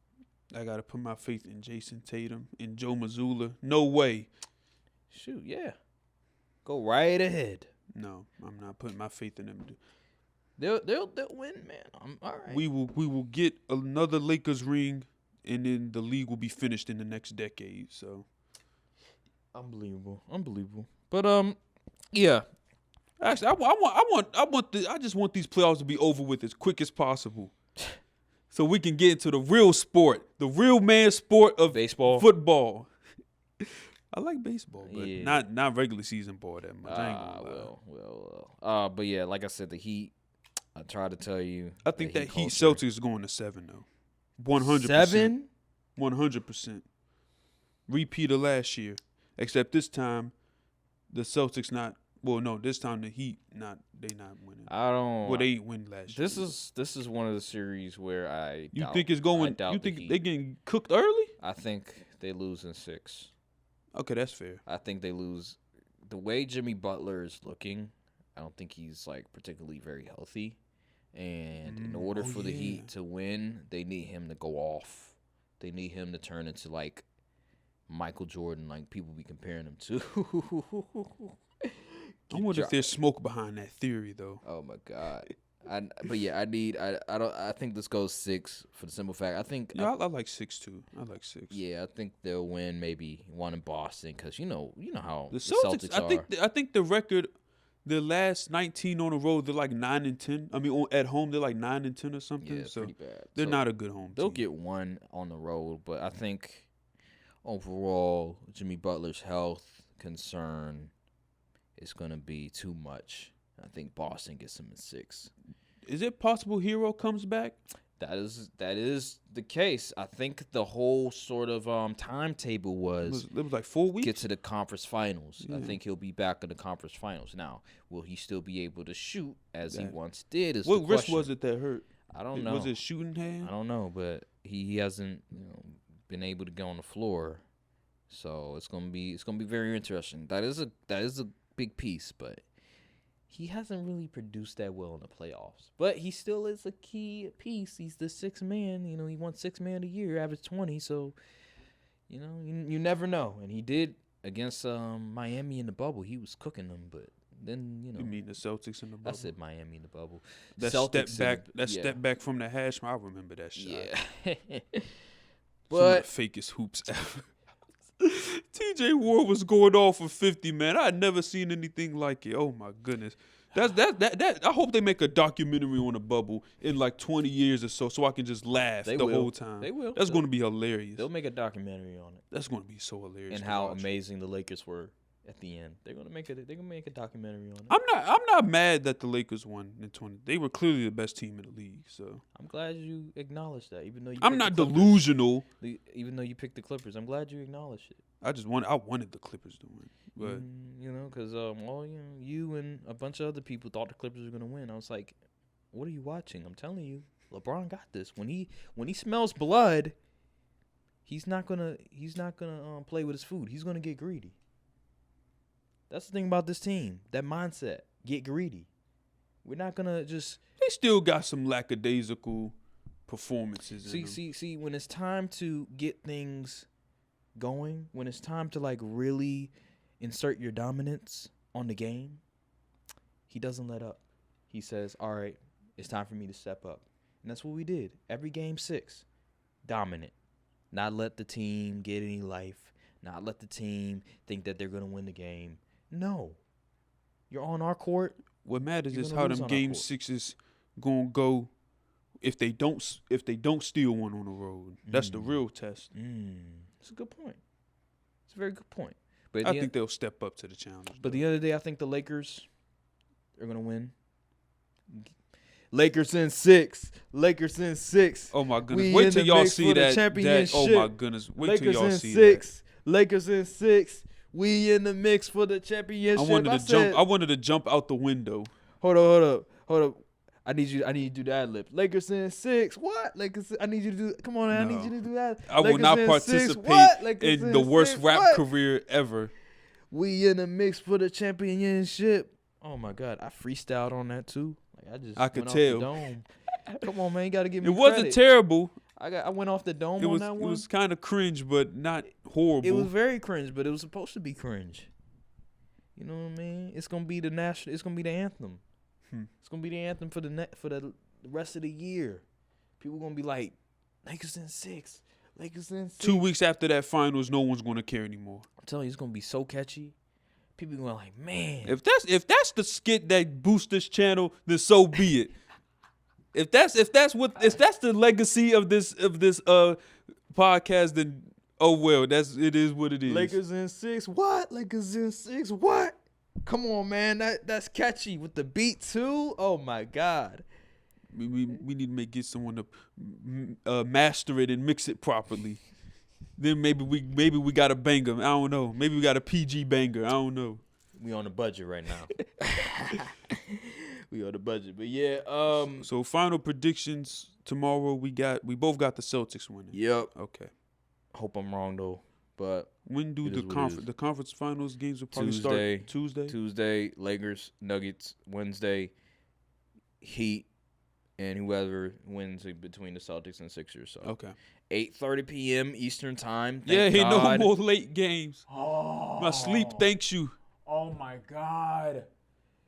I got to put my faith in Jason Tatum and Joe Mazzulla. No way. Shoot, yeah. Go right ahead. No, I'm not putting my faith in them. They'll win, man. I'm all right. We will get another Lakers ring, and then the league will be finished in the next decade. So unbelievable. But yeah. Actually, I just want these playoffs to be over with as quick as possible. So we can get into the real sport, the real man sport of baseball, football. I like baseball, but yeah. not regular season ball that much. I ain't gonna lie. Well. But yeah, like I said, the Heat. I tried to tell you. I think that Heat Celtics is going to 7 though. 100%. 7? 100%. Repeat of last year, except this time the Celtics not. Well, no, this time the Heat they not winning. I don't. Well, they ain't win last year. This is one of the series where I. You think it's going? You think they getting cooked early? I think they lose in 6. Okay, that's fair. I think they lose. The way Jimmy Butler is looking, I don't think he's like particularly very healthy. And in order for the Heat to win, they need him to go off. They need him to turn into like Michael Jordan, like people be comparing him to. I wonder if there's smoke behind that theory, though. Oh my God. I think this goes 6 for the simple fact. I think Yeah, I like 6 too. I like 6. yeah, I think they'll win maybe one in Boston because you know how The the Celtics, Celtics are. I think the record, the last 19 on the road, they're like 9-10. I mean, at home they're like 9-10 or something. Yeah, so pretty bad. they're So not a good home they'll team. get one on the road, but I think overall Jimmy Butler's health concern is going to be too much. I think Boston gets him in 6. Is it possible Hero comes back? That is the case. I think the whole sort of timetable was It was like 4 weeks. get to the conference finals. I Yeah. think he'll be back in the conference finals. Now, will he still be able to shoot as he That- once did? Is What the wrist question. was it that hurt? I don't know. Was it shooting hand? I don't know, but he hasn't been able to go on the floor. So it's gonna be very interesting. That is a big piece, but he hasn't really produced that well in the playoffs. But he still is a key piece. He's the 6th man. He won 6th man of the year, average 20. So you never know. And he did against Miami in the bubble. He was cooking them, but then You mean the Celtics in the I bubble? said Miami in the bubble. That Celtics step back. in the- yeah. Step back from the hash. I remember that shot. Yeah. Some of But the fakest hoops ever. TJ Ward was going off for 50, man. I had never seen anything like it. Oh my goodness. That I hope they make a documentary on the bubble in like 20 years or so I can just laugh They the will. whole time. They will. That's going to be hilarious. they'll make a documentary on it That's going to be so hilarious. and to how watch. amazing the Lakers were at the end. They're gonna make a documentary on it. I'm not mad that the Lakers won in 20. They were clearly the best team in the league. So I'm glad you acknowleded that, even though you. I'm picked not the Clippers. delusional. Even though you picked the Clippers, I'm glad you acknowledged it. I wanted the Clippers to win, but Because you and a bunch of other people thought the Clippers were gonna win. I was like, what are you watching? I'm telling you, LeBron got this. When he smells blood, he's not gonna play with his food. He's gonna get greedy. That's the thing about this team. That mindset. Get greedy. We're not gonna just they still got some lackadaisical performances. in them. see. When it's time to get things going, when it's time to like really insert your dominance on the game, he doesn't let up. He says, "All right, it's time for me to step up," and that's what we did. Every game 6, dominant. Not let the team get any life. Not let the team think that they're gonna win the game. No, you're on our court. What matters You're is gonna how lose them on our game court. 6s gonna go if they don't steal one on the road. That's the real test. It's a good point. It's a very good point. But I think they'll step up to the challenge. But the other day, I think the Lakers are gonna win. Lakers in 6. Lakers in 6. oh my goodness! we Wait in till the y'all mix see for the that. Oh my championship. goodness! Wait till Lakers y'all in see 6. Lakers in 6. We in the mix for the that. championship. I wanted to jump out the window. Hold up. I need you to do that lip. Lakers in 6. What? Lakers. I need you to do. Come on, I No. need you to do that. I will Lakers not in 6. participate What? Lakers in the worst 6. rap What? career ever. We in the mix for the championship. Oh my God, I freestyled on that too. Like I could went tell. Off the dome. Come on, man, you gotta give me It wasn't credit. terrible. I went off the dome It on was that it one. was kind of cringe, but not horrible. It was very cringe, but it was supposed to be cringe. You know what I mean? It's gonna be the national. It's gonna be the anthem. It's gonna be the anthem for the rest of the year. People gonna be like, Lakers in 6. Lakers in 6. 2 weeks after that finals, no one's gonna care anymore. I'm telling you, it's gonna be so catchy. People going like, man. If that's the skit that boosts this channel, then so be it. If that's the legacy of this podcast, then oh well, it is what it is. Lakers in 6. What? Lakers in 6. What? Come on, man. That's catchy with the beat too. Oh my God. We need to get someone to master it and mix it properly. Then maybe we got a banger. I don't know. Maybe we got a PG banger. I don't know. We on the budget right now. We on the budget, but yeah. So final predictions tomorrow. We both got the Celtics winning. Yep. Okay. Hope I'm wrong though, but When do It the is what it is. conference finals games will probably Tuesday. start? Tuesday. Tuesday Lakers Nuggets, Wednesday Heat, and whoever wins between the Celtics and Sixers. So Okay. 8:30 p.m. Eastern time. Yeah, Thank no God. more late games. Oh, My sleep thanks you. Oh my God.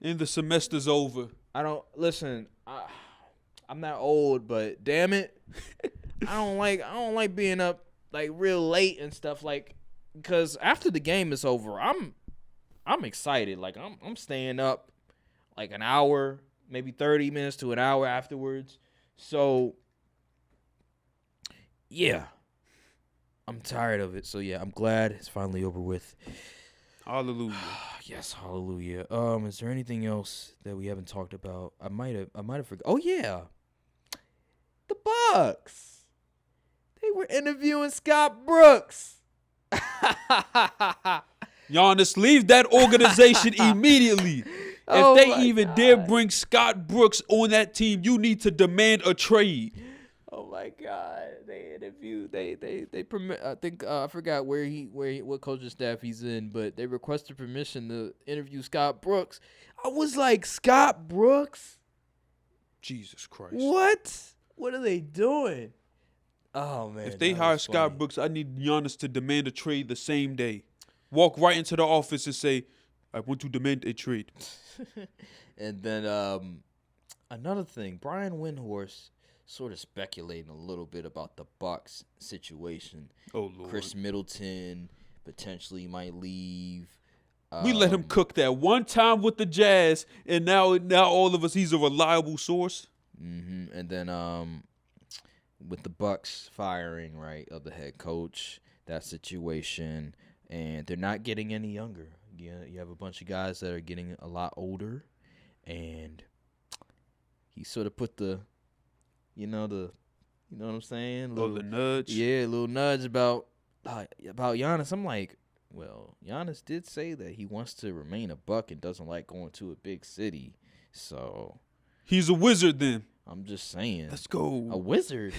And the semester's over. I don't listen. I'm not old, but damn it, I don't like being up like real late and stuff like because after the game is over, I'm excited. Like I'm staying up like an hour, maybe 30 minutes to an hour afterwards. So yeah, I'm tired of it. So yeah, I'm glad it's finally over with. Hallelujah. Yes, hallelujah. Is there anything else that we haven't talked about? I might have forgot. Oh yeah, the Bucks. They were interviewing Scott Brooks. Giannis, leave that organization immediately. Oh If they my even dare God. bring Scott Brooks on that team, you need to demand a trade. Oh my God! They interviewed. They permit. I think I forgot what coaching staff he's in, but they requested permission to interview Scott Brooks. I was like, Scott Brooks? Jesus Christ. What? What are they doing? Oh man! If they that hire was Scott funny. Brooks, I need Giannis to demand a trade the same day. Walk right into the office and say, I want to demand a trade. And then another thing, Brian Windhorst sort of speculating a little bit about the Bucks situation. Oh, Lord. Chris Middleton potentially might leave. We let him cook that one time with the Jazz, and now all of us, he's a reliable source. And then with the Bucks firing right of the head coach, that situation, and they're not getting any younger. You have a bunch of guys that are getting a lot older, and he sort of put the, you know what I'm saying? Oh, the nudge. Yeah, a little nudge about Giannis. I'm like, well, Giannis did say that he wants to remain a Buck and doesn't like going to a big city. So He's a wizard then. I'm just saying, Let's go. a wizard.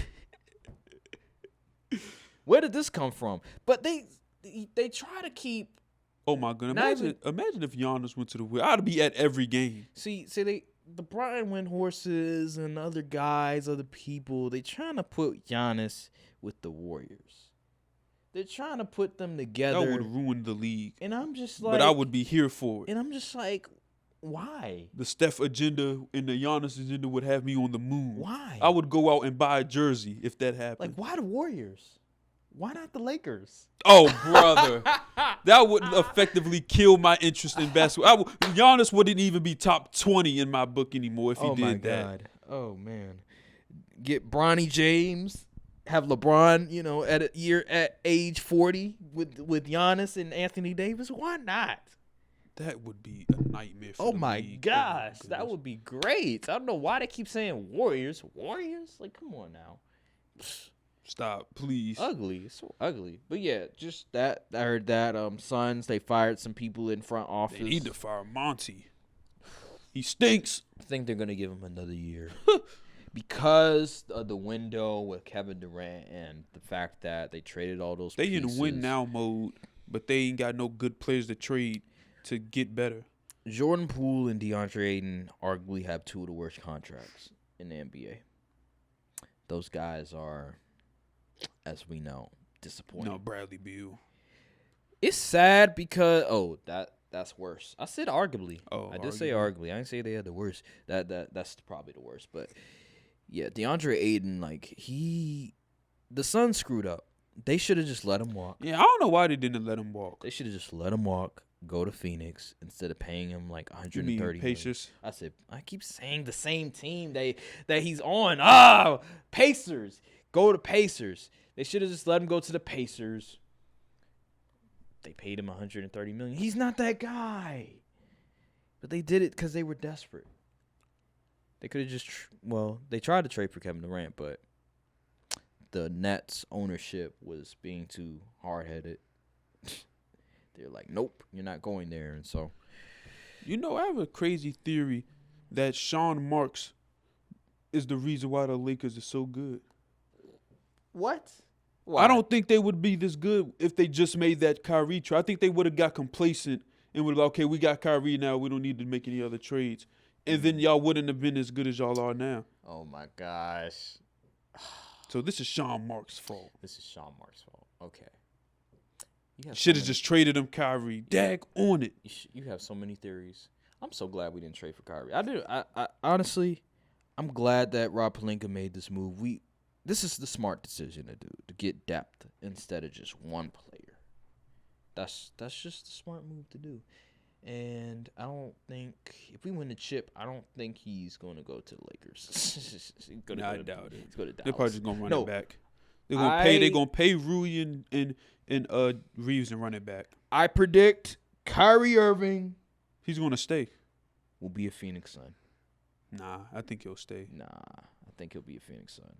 Where did this come from? But they try to keep. Oh, my God. Not Imagine if Giannis went to the Wizards. I'd be at every game. See, the Brian Windhorses and other guys, other people, they trying to put Giannis with the Warriors. They're trying to put them That together. would ruin the league. And I'm just like, But I would be here for it. And I'm just like, why? The Steph agenda and the Giannis agenda would have me on the moon. Why? I would go out and buy a jersey if that happened. Like, why the Warriors? Why not the Lakers? Oh, brother. That would effectively kill my interest in basketball. Giannis wouldn't even be top 20 in my book anymore if he did that. God. Oh, man. Get Bronny James. Have LeBron, at age 40 with Giannis and Anthony Davis. Why not? That would be a nightmare for Oh the my league. gosh, Oh, my that goodness. would be great. I don't know why they keep saying Warriors. Warriors? Like, come on now. Stop, please. Ugly. It's so ugly. But yeah, just that. I heard that. Suns, they fired some people in front office. They need to fire Monty. He stinks. I think they're gonna give him another year because of the window with Kevin Durant and the fact that they traded all those. They pieces. in win now mode, but they ain't got no good players to trade to get better. Jordan Poole and DeAndre Ayton arguably have two of the worst contracts in the NBA. Those guys are, as we know, disappointing. No, Bradley Beal. It's sad because that's worse. I said arguably. Oh, I did say arguably. I didn't say they had the worst. That's probably the worst. But yeah, DeAndre Ayton, the Suns screwed up. They should have just let him walk. Yeah, I don't know why they didn't let him walk. They should have just let him walk, go to Phoenix instead of paying him like You 130 mean million. Pacers? I keep saying the same team that he's on. Pacers. Go to Pacers. They should have just let him go to the Pacers. They paid him 130 million. He's not that guy. But they did it because they were desperate. They could have just they tried to trade for Kevin Durant, but the Nets ownership was being too hard-headed. They're like, nope, you're not going there. And so, I have a crazy theory that Sean Marks is the reason why the Lakers are so good. what? I don't think they would be this good if they just made that Kyrie trade. I think they would have got complacent and would have, okay, we got Kyrie now. We don't need to make any other trades. And then y'all wouldn't have been as good as y'all are now. Oh, my gosh. So this is Sean Marks' fault. This is Sean Marks' fault. Okay. Should have just traded him Kyrie. Dag on it. You have so many theories. I'm so glad we didn't trade for Kyrie. I honestly, I'm glad that Rob Pelinka made this move. This is the smart decision to do, to get depth instead of just one player. That's just the smart move to do. And I don't think if we win the chip, I don't think he's going to go to the Lakers. I doubt it. He's going to Dallas. They're probably just gonna run No, it back. They're gonna pay. They're gonna pay Rui and Reeves and run it back. I predict Kyrie Irving He's gonna stay. will be a Phoenix Sun. Nah, I think he'll stay. Nah, I think he'll be a Phoenix Sun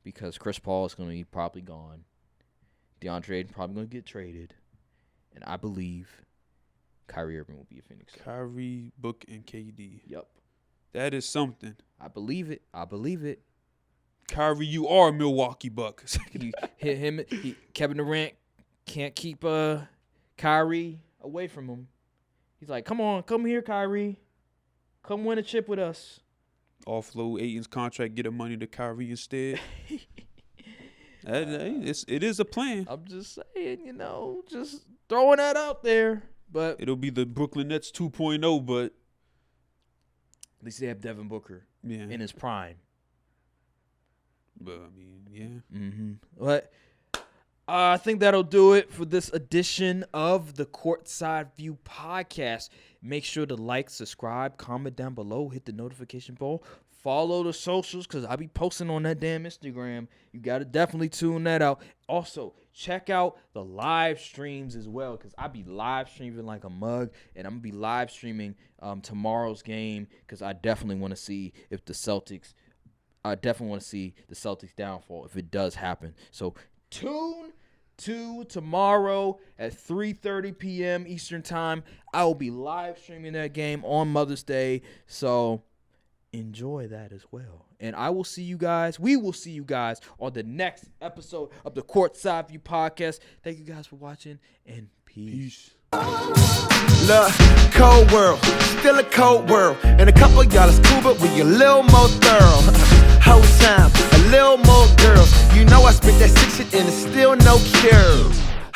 because Chris Paul is going to be probably gone. DeAndre Ayton probably going to get traded, and I believe Kyrie Irving will be a Phoenix Sun. Kyrie, Book, and KD. Yep, That is something. I believe it. Kyrie, you are a Milwaukee Buck. Kevin Durant can't keep Kyrie away from him. He's like, come here, Kyrie. Come win a chip with us. Offload Ayton's contract, get the money to Kyrie instead. It is a plan. I'm just saying, just throwing that out there. But It'll be the Brooklyn Nets 2.0, but at least they have Devin Booker yeah. in his prime. But I mean, yeah. Mm-hmm. But I think that'll do it for this edition of the Courtside View podcast. Make sure to like, subscribe, comment down below, hit the notification bell, follow the socials because I'll be posting on that damn Instagram. You got to definitely tune that out. Also, check out the live streams as well because I'll be live streaming like a mug, and I'm going to be live streaming tomorrow's game because I definitely want to see if the Celtics downfall if it does happen. So tune to tomorrow at 3:30 p.m. Eastern Time. I will be live streaming that game on Mother's Day. So enjoy that as well. And we will see you guys on the next episode of the Courtside View podcast. Thank you guys for watching, and peace. Look, cold world, still a cold world. And a couple of y'all is cool, but we a little more thorough. Whole time, a little more girls. You know I spit that sick shit and it's still no cure.